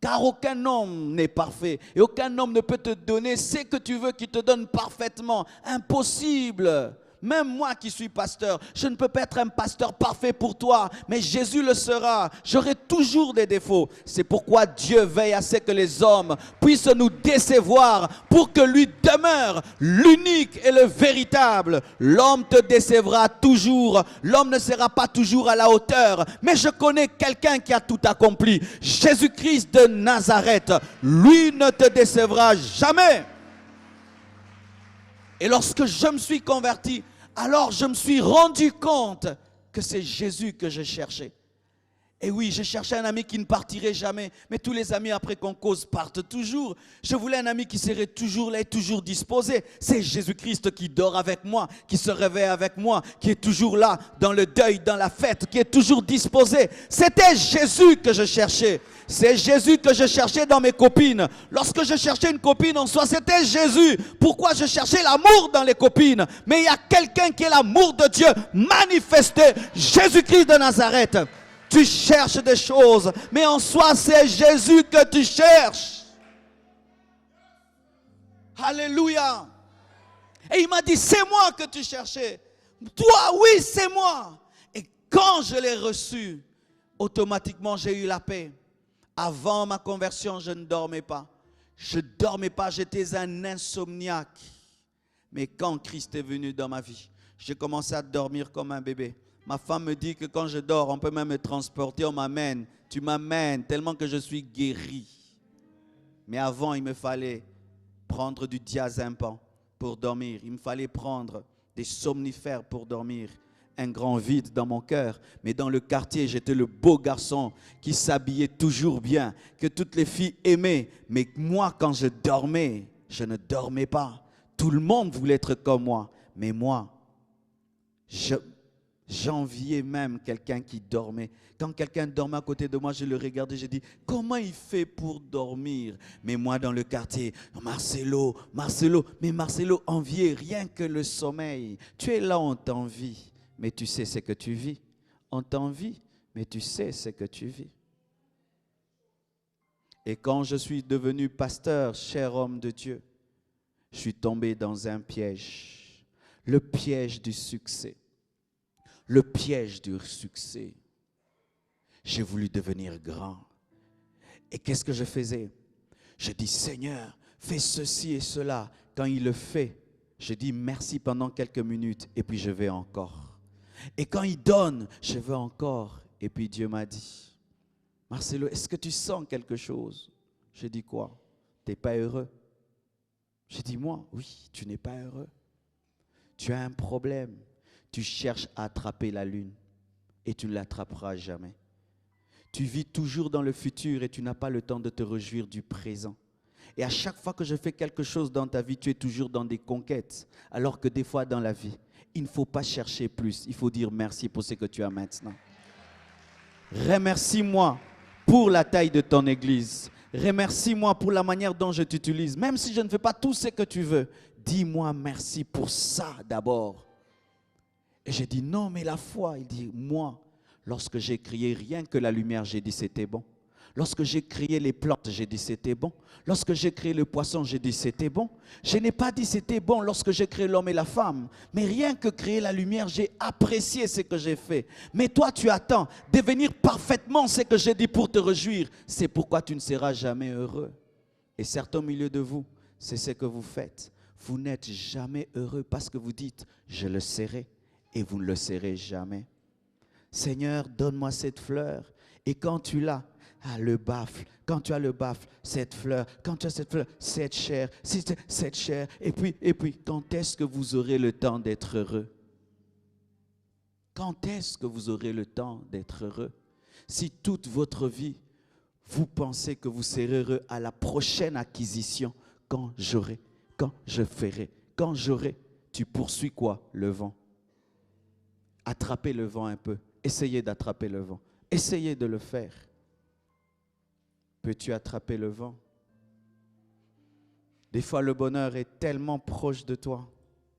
Car aucun homme n'est parfait. Et aucun homme ne peut te donner ce que tu veux qu'il te donne parfaitement. Impossible. Même moi qui suis pasteur, je ne peux pas être un pasteur parfait pour toi, mais Jésus le sera. J'aurai toujours des défauts. C'est pourquoi Dieu veille à ce que les hommes puissent nous décevoir pour que lui demeure l'unique et le véritable. L'homme te décevra toujours. L'homme ne sera pas toujours à la hauteur. Mais je connais quelqu'un qui a tout accompli. Jésus-Christ de Nazareth, lui ne te décevra jamais. Et lorsque je me suis converti, alors je me suis rendu compte que c'est Jésus que je cherchais. Et oui, je cherchais un ami qui ne partirait jamais. Mais tous les amis, après qu'on cause, partent toujours. Je voulais un ami qui serait toujours là et toujours disposé. C'est Jésus-Christ qui dort avec moi, qui se réveille avec moi, qui est toujours là, dans le deuil, dans la fête, qui est toujours disposé. C'était Jésus que je cherchais. C'est Jésus que je cherchais dans mes copines. Lorsque je cherchais une copine en soi, c'était Jésus. Pourquoi je cherchais l'amour dans les copines? Mais il y a quelqu'un qui est l'amour de Dieu manifesté, Jésus-Christ de Nazareth. Tu cherches des choses, mais en soi, c'est Jésus que tu cherches. Alléluia. Et il m'a dit, c'est moi que tu cherchais. Toi, oui, c'est moi. Et quand je l'ai reçu, automatiquement, j'ai eu la paix. Avant ma conversion, je ne dormais pas. Je ne dormais pas, j'étais un insomniaque. Mais quand Christ est venu dans ma vie, j'ai commencé à dormir comme un bébé. Ma femme me dit que quand je dors, on peut même me transporter, on m'amène. Tu m'amènes tellement que je suis guéri. Mais avant, il me fallait prendre du diazépam pour dormir. Il me fallait prendre des somnifères pour dormir. Un grand vide dans mon cœur. Mais dans le quartier, j'étais le beau garçon qui s'habillait toujours bien, que toutes les filles aimaient. Mais moi, quand je dormais, je ne dormais pas. Tout le monde voulait être comme moi. Mais moi, j'enviais même quelqu'un qui dormait. Quand quelqu'un dormait à côté de moi, je le regardais, je dis, comment il fait pour dormir? Mais moi, dans le quartier, Marcelo, mais Marcelo enviait rien que le sommeil. Tu es là, on t'envie, mais tu sais ce que tu vis. On t'envie, mais tu sais ce que tu vis. Et quand je suis devenu pasteur, cher homme de Dieu, je suis tombé dans un piège. Le piège du succès. Le piège du succès. J'ai voulu devenir grand. Et qu'est-ce que je faisais? Je dis, Seigneur, fais ceci et cela. Quand il le fait, je dis merci pendant quelques minutes et puis je vais encore. Et quand il donne, je veux encore. Et puis Dieu m'a dit, Marcelo, est-ce que tu sens quelque chose? Je dis quoi? Tu n'es pas heureux? Je dis moi, oui, tu n'es pas heureux. Tu as un problème. Tu cherches à attraper la lune et tu ne l'attraperas jamais. Tu vis toujours dans le futur et tu n'as pas le temps de te réjouir du présent. Et à chaque fois que je fais quelque chose dans ta vie, tu es toujours dans des conquêtes. Alors que des fois dans la vie, il ne faut pas chercher plus. Il faut dire merci pour ce que tu as maintenant. Remercie-moi pour la taille de ton église. Remercie-moi pour la manière dont je t'utilise. Même si je ne fais pas tout ce que tu veux, dis-moi merci pour ça d'abord. Et j'ai dit non, mais la foi, il dit moi, lorsque j'ai créé rien que la lumière, j'ai dit c'était bon. Lorsque j'ai créé les plantes, j'ai dit c'était bon. Lorsque j'ai créé le poisson, j'ai dit c'était bon. Je n'ai pas dit c'était bon lorsque j'ai créé l'homme et la femme. Mais rien que créer la lumière, j'ai apprécié ce que j'ai fait. Mais toi, tu attends devenir parfaitement ce que j'ai dit pour te réjouir. C'est pourquoi tu ne seras jamais heureux. Et certains au milieu de vous, c'est ce que vous faites. Vous n'êtes jamais heureux parce que vous dites je le serai et vous ne le serez jamais. Seigneur, donne-moi cette fleur. Et quand tu l'as, le baffle. Quand tu as le baffle, cette fleur. Quand tu as cette fleur, cette chair. Cette chair. Et puis, quand est-ce que vous aurez le temps d'être heureux? Quand est-ce que vous aurez le temps d'être heureux? Si toute votre vie, vous pensez que vous serez heureux à la prochaine acquisition, quand j'aurai, quand je ferai, quand j'aurai, tu poursuis quoi? Le vent. Attrapez le vent un peu. Essayez d'attraper le vent. Essayez de le faire. Peux-tu attraper le vent? Des fois, le bonheur est tellement proche de toi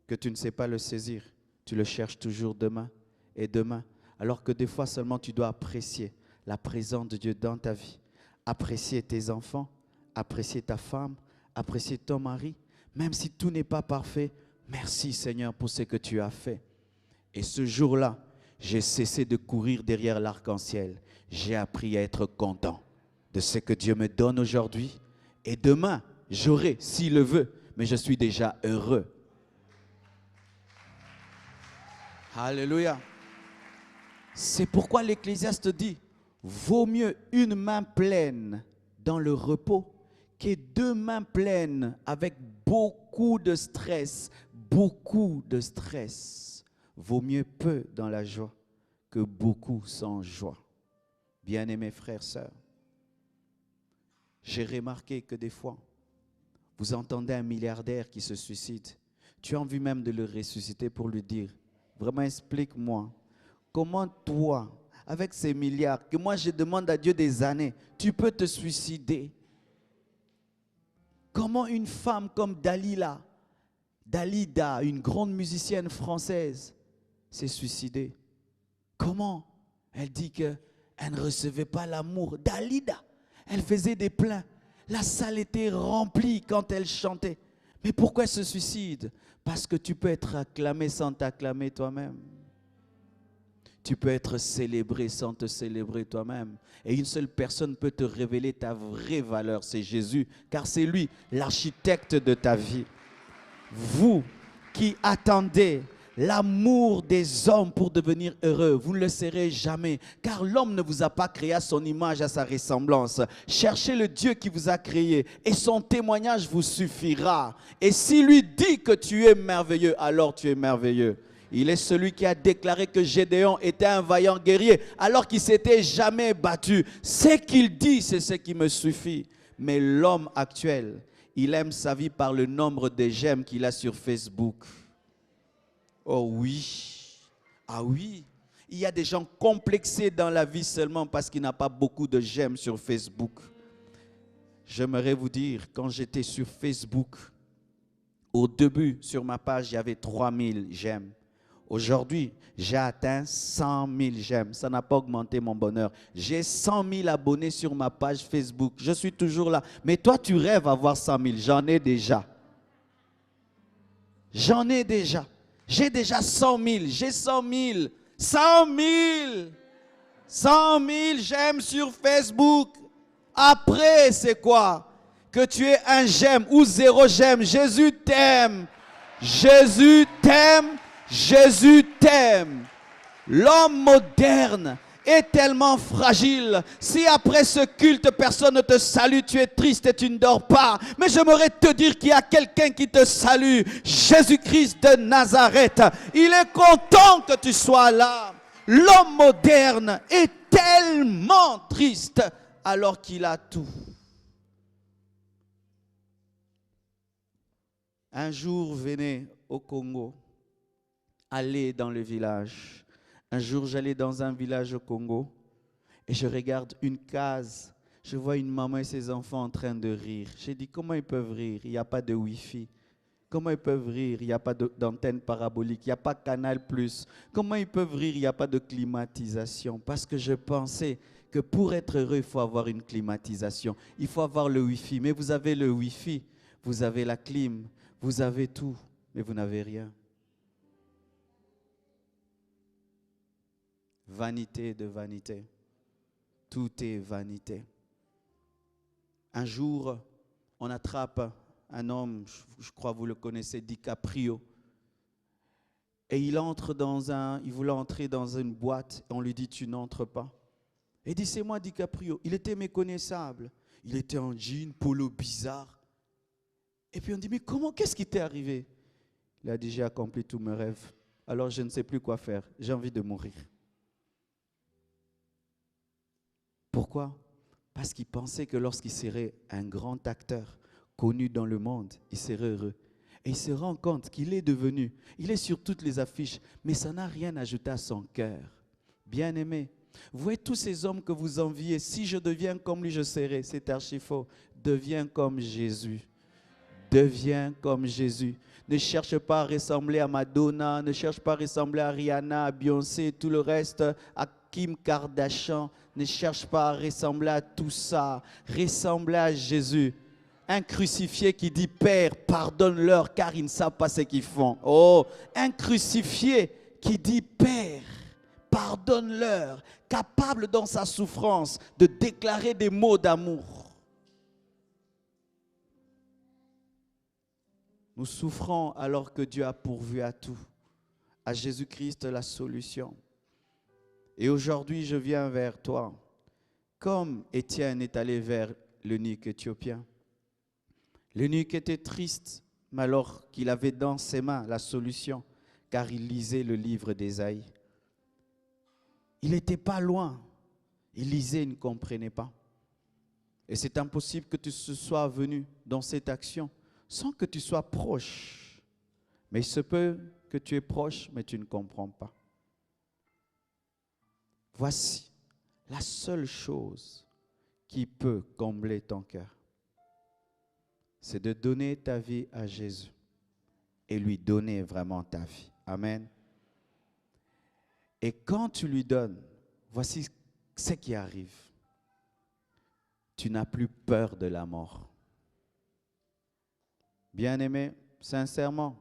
que tu ne sais pas le saisir. Tu le cherches toujours demain et demain. Alors que des fois seulement, tu dois apprécier la présence de Dieu dans ta vie. Apprécier tes enfants, apprécier ta femme, apprécier ton mari. Même si tout n'est pas parfait, merci Seigneur pour ce que tu as fait. Et ce jour-là, j'ai cessé de courir derrière l'arc-en-ciel. J'ai appris à être content de ce que Dieu me donne aujourd'hui. Et demain, j'aurai, s'il le veut, mais je suis déjà heureux. Alléluia. C'est pourquoi l'Ecclésiaste dit, vaut mieux une main pleine dans le repos que deux mains pleines avec beaucoup de stress. Beaucoup de stress. Vaut mieux peu dans la joie que beaucoup sans joie. Bien-aimés frères, sœurs, j'ai remarqué que des fois, vous entendez un milliardaire qui se suicide. Tu as envie même de le ressusciter pour lui dire, vraiment explique-moi, comment toi, avec ces milliards, que moi je demande à Dieu des années, tu peux te suicider? Comment une femme comme Dalida, une grande musicienne française, s'est suicidée? Comment? Elle dit qu'elle ne recevait pas l'amour. Dalida, elle faisait des plaints. La salle était remplie quand elle chantait. Mais pourquoi elle se suicide? Parce que tu peux être acclamé sans t'acclamer toi-même. Tu peux être célébré sans te célébrer toi-même. Et une seule personne peut te révéler ta vraie valeur, c'est Jésus. Car c'est lui, l'architecte de ta vie. Vous qui attendez l'amour des hommes pour devenir heureux. Vous ne le serez jamais, car l'homme ne vous a pas créé à son image, à sa ressemblance. Cherchez le Dieu qui vous a créé et son témoignage vous suffira. Et s'il lui dit que tu es merveilleux, alors tu es merveilleux. Il est celui qui a déclaré que Gédéon était un vaillant guerrier alors qu'il ne s'était jamais battu. Ce qu'il dit, c'est ce qui me suffit. Mais l'homme actuel, il aime sa vie par le nombre de j'aime qu'il a sur Facebook. Oh oui, ah oui, il y a des gens complexés dans la vie seulement parce qu'il n'a pas beaucoup de j'aime sur Facebook. J'aimerais vous dire, quand j'étais sur Facebook, au début, sur ma page, il y avait 3000 j'aime. Aujourd'hui, j'ai atteint 100 000 j'aime. Ça n'a pas augmenté mon bonheur. J'ai 100 000 abonnés sur ma page Facebook. Je suis toujours là. Mais toi, tu rêves d'avoir 100 000. J'en ai déjà. J'en ai déjà. J'ai déjà 100 000. J'ai 100 000. 100 000. 100 000 j'aime sur Facebook. Après, c'est quoi? Que tu aies un j'aime ou 0 j'aime. Jésus t'aime. Jésus t'aime. Jésus t'aime. L'homme moderne est tellement fragile. Si après ce culte, personne ne te salue, tu es triste et tu ne dors pas. Mais j'aimerais te dire qu'il y a quelqu'un qui te salue. Jésus-Christ de Nazareth. Il est content que tu sois là. L'homme moderne est tellement triste alors qu'il a tout. Un jour, venez au Congo. Aller dans le village. Un jour, j'allais dans un village au Congo et je regarde une case. Je vois une maman et ses enfants en train de rire. J'ai dit, comment ils peuvent rire? Il n'y a pas de Wi-Fi. Comment ils peuvent rire? Il n'y a pas d'antenne parabolique. Il n'y a pas Canal+. Comment ils peuvent rire? Il n'y a pas de climatisation. Parce que je pensais que pour être heureux, il faut avoir une climatisation. Il faut avoir le Wi-Fi. Mais vous avez le Wi-Fi, vous avez la clim, vous avez tout, mais vous n'avez rien. Vanité de vanité. Tout est vanité. Un jour, on attrape un homme, je crois que vous le connaissez, DiCaprio. Et il voulait entrer dans une boîte et on lui dit, tu n'entres pas. Et il dit, c'est moi DiCaprio. Il était méconnaissable. Il était en jean, polo bizarre. Et puis on dit, mais qu'est-ce qui t'est arrivé? Il a dit, j'ai accompli tous mes rêves. Alors je ne sais plus quoi faire. J'ai envie de mourir. Pourquoi? Parce qu'il pensait que lorsqu'il serait un grand acteur connu dans le monde, il serait heureux. Et il se rend compte qu'il est devenu, il est sur toutes les affiches, mais ça n'a rien ajouté à son cœur. Bien-aimé, vous voyez tous ces hommes que vous enviez, si je deviens comme lui, je serai. C'est archi faux. Deviens comme Jésus. Deviens comme Jésus. Ne cherche pas à ressembler à Madonna, ne cherche pas à ressembler à Rihanna, à Beyoncé, tout le reste, à Kim Kardashian. Ne cherche pas à ressembler à tout ça. Ressemble à Jésus. Un crucifié qui dit, Père, pardonne-leur car ils ne savent pas ce qu'ils font. Oh, un crucifié qui dit, Père, pardonne-leur, capable dans sa souffrance de déclarer des mots d'amour. Nous souffrons alors que Dieu a pourvu à tout. À Jésus-Christ la solution. Et aujourd'hui, je viens vers toi, comme Étienne est allé vers l'eunuque éthiopien. L'eunuque était triste, mais alors qu'il avait dans ses mains la solution, car il lisait le livre d'Ésaïe. Il n'était pas loin. Il lisait, il ne comprenait pas. Et c'est impossible que tu sois venu dans cette action sans que tu sois proche. Mais il se peut que tu es proche, mais tu ne comprends pas. Voici la seule chose qui peut combler ton cœur. C'est de donner ta vie à Jésus et lui donner vraiment ta vie. Amen. Et quand tu lui donnes, voici ce qui arrive. Tu n'as plus peur de la mort. Bien-aimé, sincèrement,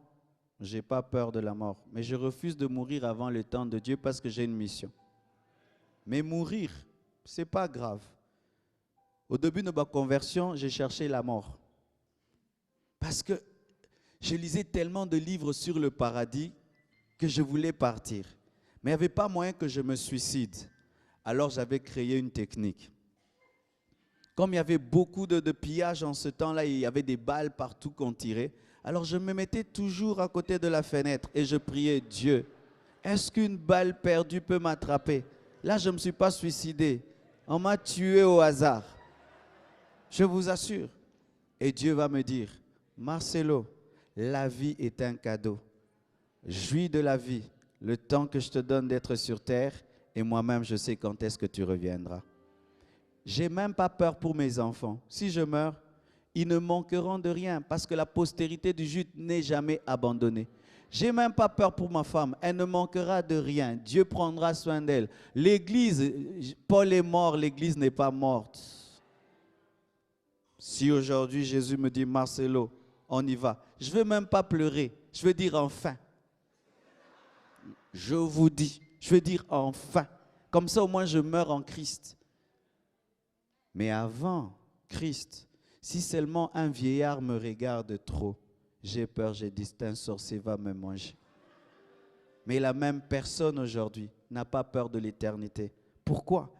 je n'ai pas peur de la mort, mais je refuse de mourir avant le temps de Dieu parce que j'ai une mission. Mais mourir, ce n'est pas grave. Au début de ma conversion, j'ai cherché la mort. Parce que je lisais tellement de livres sur le paradis que je voulais partir. Mais il n'y avait pas moyen que je me suicide. Alors j'avais créé une technique. Comme il y avait beaucoup de pillages en ce temps-là, il y avait des balles partout qu'on tirait. Alors je me mettais toujours à côté de la fenêtre et je priais, Dieu, est-ce qu'une balle perdue peut m'attraper? Là, je ne me suis pas suicidé. On m'a tué au hasard. Je vous assure. Et Dieu va me dire, Marcelo, la vie est un cadeau. Jouis de la vie, le temps que je te donne d'être sur terre, et moi-même, je sais quand est-ce que tu reviendras. Je n'ai même pas peur pour mes enfants. Si je meurs, ils ne manqueront de rien parce que la postérité du juste n'est jamais abandonnée. Je n'ai même pas peur pour ma femme. Elle ne manquera de rien. Dieu prendra soin d'elle. L'église, Paul est mort, l'église n'est pas morte. Si aujourd'hui Jésus me dit, Marcelo, on y va. Je ne veux même pas pleurer. Je veux dire enfin. Je vous dis, je veux dire enfin. Comme ça au moins je meurs en Christ. Mais avant Christ, si seulement un vieillard me regarde trop, j'ai peur, j'ai dit, un sorcier va me manger. Mais la même personne aujourd'hui n'a pas peur de l'éternité. Pourquoi?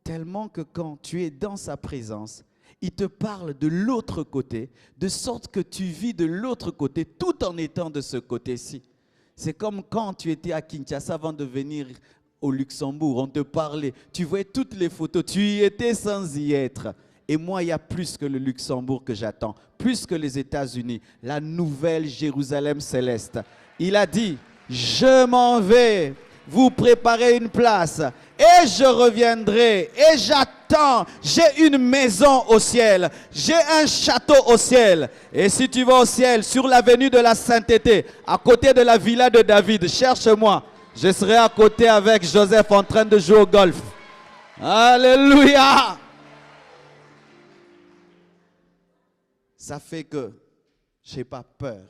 Tellement que quand tu es dans sa présence, il te parle de l'autre côté, de sorte que tu vis de l'autre côté tout en étant de ce côté-ci. C'est comme quand tu étais à Kinshasa avant de venir au Luxembourg, on te parlait, tu voyais toutes les photos, tu y étais sans y être. Et moi, il y a plus que le Luxembourg que j'attends, plus que les États-Unis, la nouvelle Jérusalem céleste. Il a dit, je m'en vais vous préparer une place et je reviendrai et j'attends. J'ai une maison au ciel, j'ai un château au ciel. Et si tu vas au ciel, sur l'avenue de la Sainteté, à côté de la villa de David, cherche-moi. Je serai à côté avec Joseph en train de jouer au golf. Alléluia! Ça fait que je n'ai pas peur.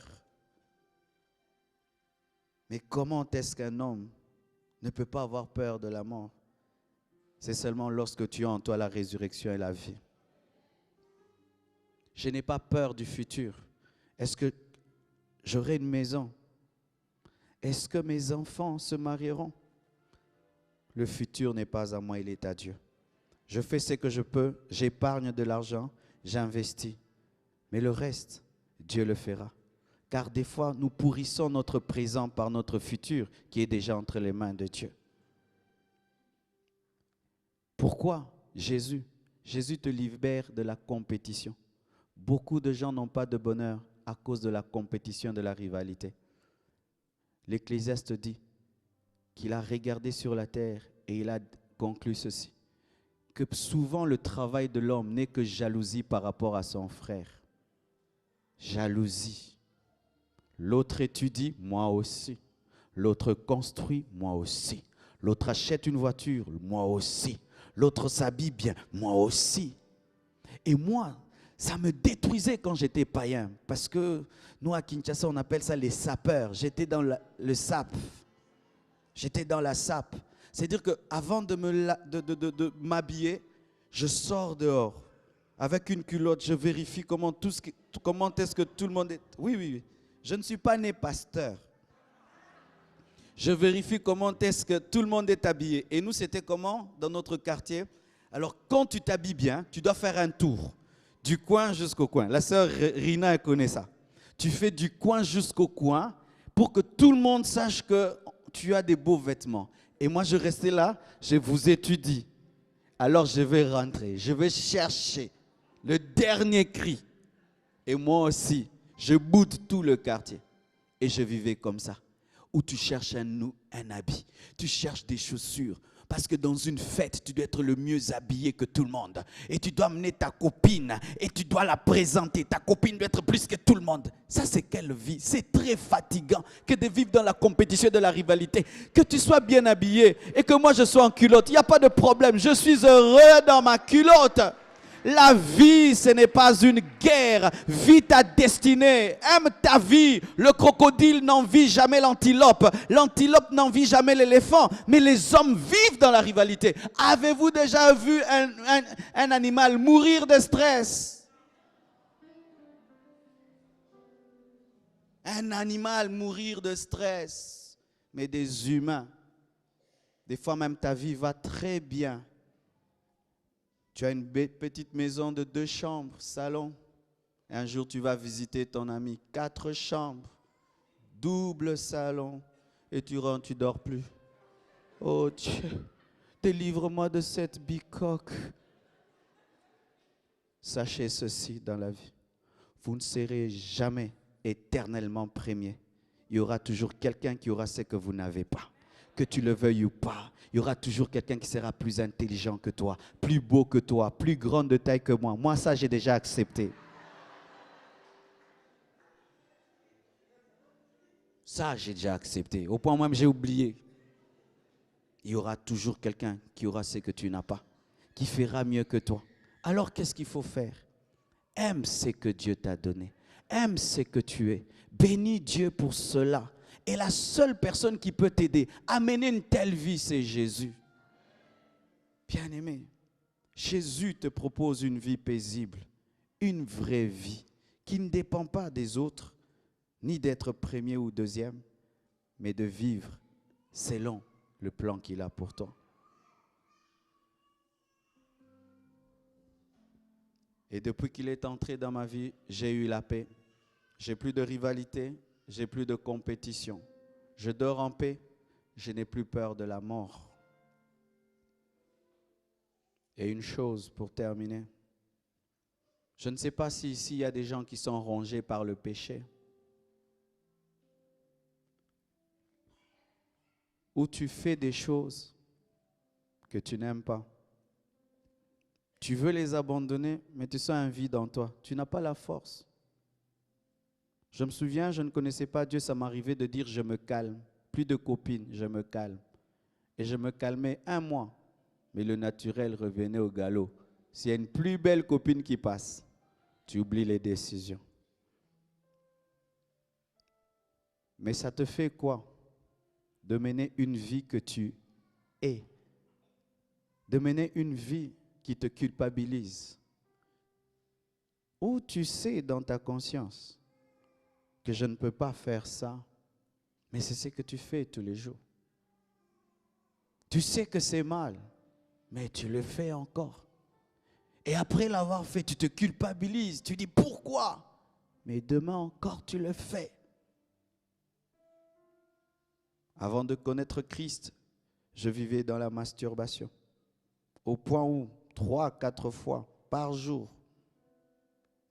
Mais comment est-ce qu'un homme ne peut pas avoir peur de la mort? C'est seulement lorsque tu as en toi la résurrection et la vie. Je n'ai pas peur du futur. Est-ce que j'aurai une maison? Est-ce que mes enfants se marieront? Le futur n'est pas à moi, il est à Dieu. Je fais ce que je peux, j'épargne de l'argent, j'investis. Mais le reste, Dieu le fera. Car des fois, nous pourrissons notre présent par notre futur qui est déjà entre les mains de Dieu. Pourquoi Jésus? Jésus te libère de la compétition. Beaucoup de gens n'ont pas de bonheur à cause de la compétition, de la rivalité. L'Ecclésiaste dit qu'il a regardé sur la terre et il a conclu ceci, que souvent le travail de l'homme n'est que jalousie par rapport à son frère. Jalousie. L'autre étudie, moi aussi. L'autre construit, moi aussi. L'autre achète une voiture, moi aussi. L'autre s'habille bien, moi aussi. Et moi, ça me détruisait quand j'étais païen. Parce que nous, à Kinshasa, on appelle ça les sapeurs. J'étais dans le sap. J'étais dans la sape. C'est-à-dire qu'avant de m'habiller, je sors dehors. Avec une culotte, je vérifie comment est-ce que tout le monde est... Oui. Je ne suis pas né pasteur. Je vérifie comment est-ce que tout le monde est habillé. Et nous, c'était comment dans notre quartier? Alors, quand tu t'habilles bien, tu dois faire un tour. Du coin jusqu'au coin. La sœur Rina, elle connaît ça. Tu fais du coin jusqu'au coin pour que tout le monde sache que tu as des beaux vêtements. Et moi, je restais là, je vous étudie. Alors, je vais rentrer, je vais chercher le dernier cri. Et moi aussi, je boude tout le quartier. Et je vivais comme ça. Où tu cherches un habit, tu cherches des chaussures. Parce que dans une fête, tu dois être le mieux habillé que tout le monde. Et tu dois amener ta copine et tu dois la présenter. Ta copine doit être plus que tout le monde. Ça, c'est quelle vie? C'est très fatigant que de vivre dans la compétition de la rivalité. Que tu sois bien habillé et que moi, je sois en culotte. Il n'y a pas de problème. Je suis heureux dans ma culotte. La vie, ce n'est pas une guerre. Vis ta destinée. Aime ta vie. Le crocodile n'envie jamais l'antilope. L'antilope n'envie jamais l'éléphant. Mais les hommes vivent dans la rivalité. Avez-vous déjà vu un animal mourir de stress? Un animal mourir de stress. mais des humains. Des fois même ta vie va très bien. Tu as une petite maison de 2 chambres, salon. Et un jour tu vas visiter ton ami, 4 chambres, double salon. Et tu rentres, tu ne dors plus. Oh Dieu, délivre-moi de cette bicoque. Sachez ceci dans la vie. Vous ne serez jamais éternellement premier. Il y aura toujours quelqu'un qui aura ce que vous n'avez pas. Que tu le veuilles ou pas, il y aura toujours quelqu'un qui sera plus intelligent que toi, plus beau que toi, plus grand de taille que moi. Moi, ça, j'ai déjà accepté. Ça, j'ai déjà accepté. Au point même, j'ai oublié. Il y aura toujours quelqu'un qui aura ce que tu n'as pas, qui fera mieux que toi. Alors, qu'est-ce qu'il faut faire? Aime ce que Dieu t'a donné. Aime ce que tu es. Bénis Dieu pour cela. Et la seule personne qui peut t'aider à mener une telle vie, c'est Jésus. Bien-aimé, Jésus te propose une vie paisible, une vraie vie qui ne dépend pas des autres, ni d'être premier ou deuxième, mais de vivre selon le plan qu'il a pour toi. Et depuis qu'il est entré dans ma vie, j'ai eu la paix. J'ai plus de rivalité, j'ai plus de compétition. Je dors en paix, je n'ai plus peur de la mort. Et une chose pour terminer, je ne sais pas si ici il y a des gens qui sont rongés par le péché. Ou tu fais des choses que tu n'aimes pas. Tu veux les abandonner, mais tu sens un vide en toi. Tu n'as pas la force. Je me souviens, je ne connaissais pas Dieu, ça m'arrivait de dire je me calme. Plus de copines, je me calme. Et je me calmais 1 mois, mais le naturel revenait au galop. S'il y a une plus belle copine qui passe, tu oublies les décisions. Mais ça te fait quoi? De mener une vie que tu es. De mener une vie qui te culpabilise. Ou tu sais dans ta conscience que je ne peux pas faire ça, mais c'est ce que tu fais tous les jours. Tu sais que c'est mal, mais tu le fais encore. Et après l'avoir fait, tu te culpabilises, tu dis pourquoi? Mais demain encore tu le fais. Avant de connaître Christ, je vivais dans la masturbation. Au point où 3-4 fois par jour.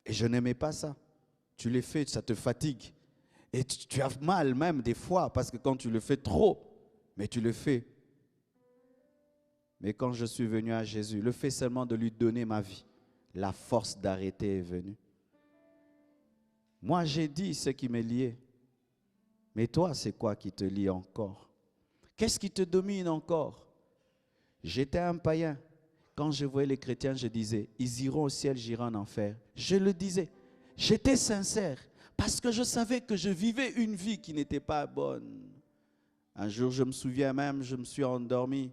Et je n'aimais pas ça. Tu le fais, ça te fatigue. Et tu as mal même des fois parce que quand tu le fais trop, mais tu le fais. Mais quand je suis venu à Jésus, le fait seulement de lui donner ma vie, la force d'arrêter est venue. Moi, j'ai dit ce qui m'est lié. Mais toi, c'est quoi qui te lie encore? Qu'est-ce qui te domine encore? J'étais un païen. Quand je voyais les chrétiens, je disais, ils iront au ciel, j'irai en enfer. Je le disais. J'étais sincère parce que je savais que je vivais une vie qui n'était pas bonne. Un jour, je me souviens même, je me suis endormi.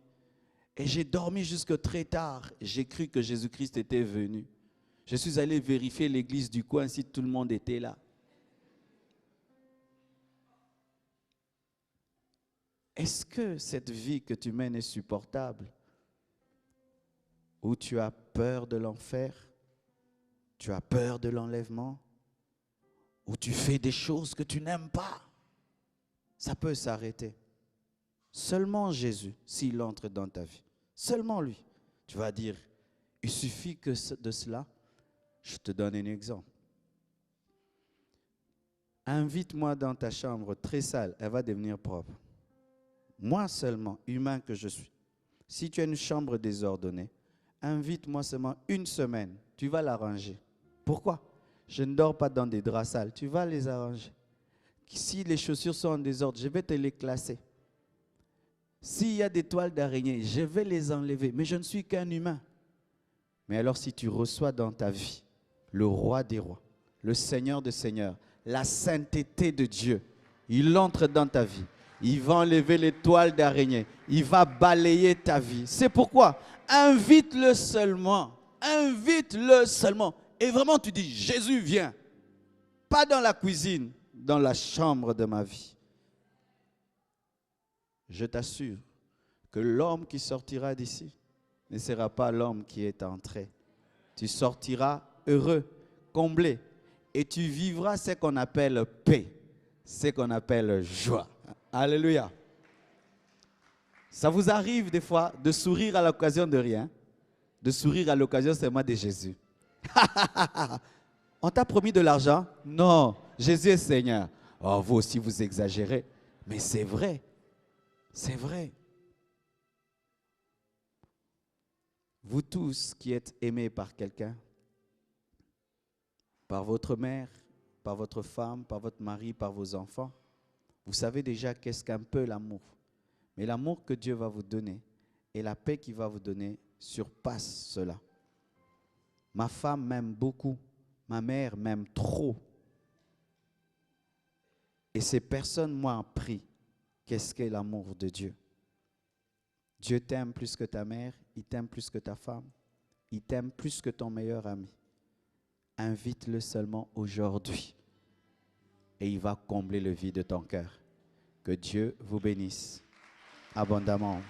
Et j'ai dormi jusque très tard. J'ai cru que Jésus-Christ était venu. Je suis allé vérifier l'église du coin si tout le monde était là. Est-ce que cette vie que tu mènes est supportable? Ou tu as peur de l'enfer? Tu as peur de l'enlèvement? Ou tu fais des choses que tu n'aimes pas? Ça peut s'arrêter. Seulement Jésus, s'il entre dans ta vie, seulement lui, tu vas dire, il suffit que de cela. Je te donne un exemple. Invite-moi dans ta chambre très sale, elle va devenir propre. Moi seulement, humain que je suis, si tu as une chambre désordonnée, invite-moi seulement 1 semaine, tu vas l'arranger. Pourquoi? Je ne dors pas dans des draps sales, tu vas les arranger. Si les chaussures sont en désordre, je vais te les classer. S'il y a des toiles d'araignée, je vais les enlever, mais je ne suis qu'un humain. Mais alors si tu reçois dans ta vie le roi des rois, le Seigneur des seigneurs, la sainteté de Dieu, il entre dans ta vie. Il va enlever les toiles d'araignée. Il va balayer ta vie. C'est pourquoi, invite-le seulement. Invite-le seulement. Et vraiment, tu dis, Jésus, viens. Pas dans la cuisine, dans la chambre de ma vie. je t'assure que l'homme qui sortira d'ici ne sera pas l'homme qui est entré. Tu sortiras heureux, comblé, et tu vivras ce qu'on appelle paix, ce qu'on appelle joie. Alléluia. Ça vous arrive des fois de sourire à l'occasion de rien, de sourire à l'occasion seulement de Jésus. On t'a promis de l'argent? Non, Jésus est Seigneur. Oh, vous aussi vous exagérez, mais c'est vrai, c'est vrai. Vous tous qui êtes aimés par quelqu'un, par votre mère, par votre femme, par votre mari, par vos enfants, vous savez déjà qu'est-ce qu'un peu l'amour. Mais l'amour que Dieu va vous donner et la paix qu'il va vous donner surpassent cela. Ma femme m'aime beaucoup, ma mère m'aime trop. Et ces personnes m'ont appris qu'est-ce qu'est l'amour de Dieu. Dieu t'aime plus que ta mère, il t'aime plus que ta femme, il t'aime plus que ton meilleur ami. Invite-le seulement aujourd'hui et il va combler le vide de ton cœur. Que Dieu vous bénisse abondamment.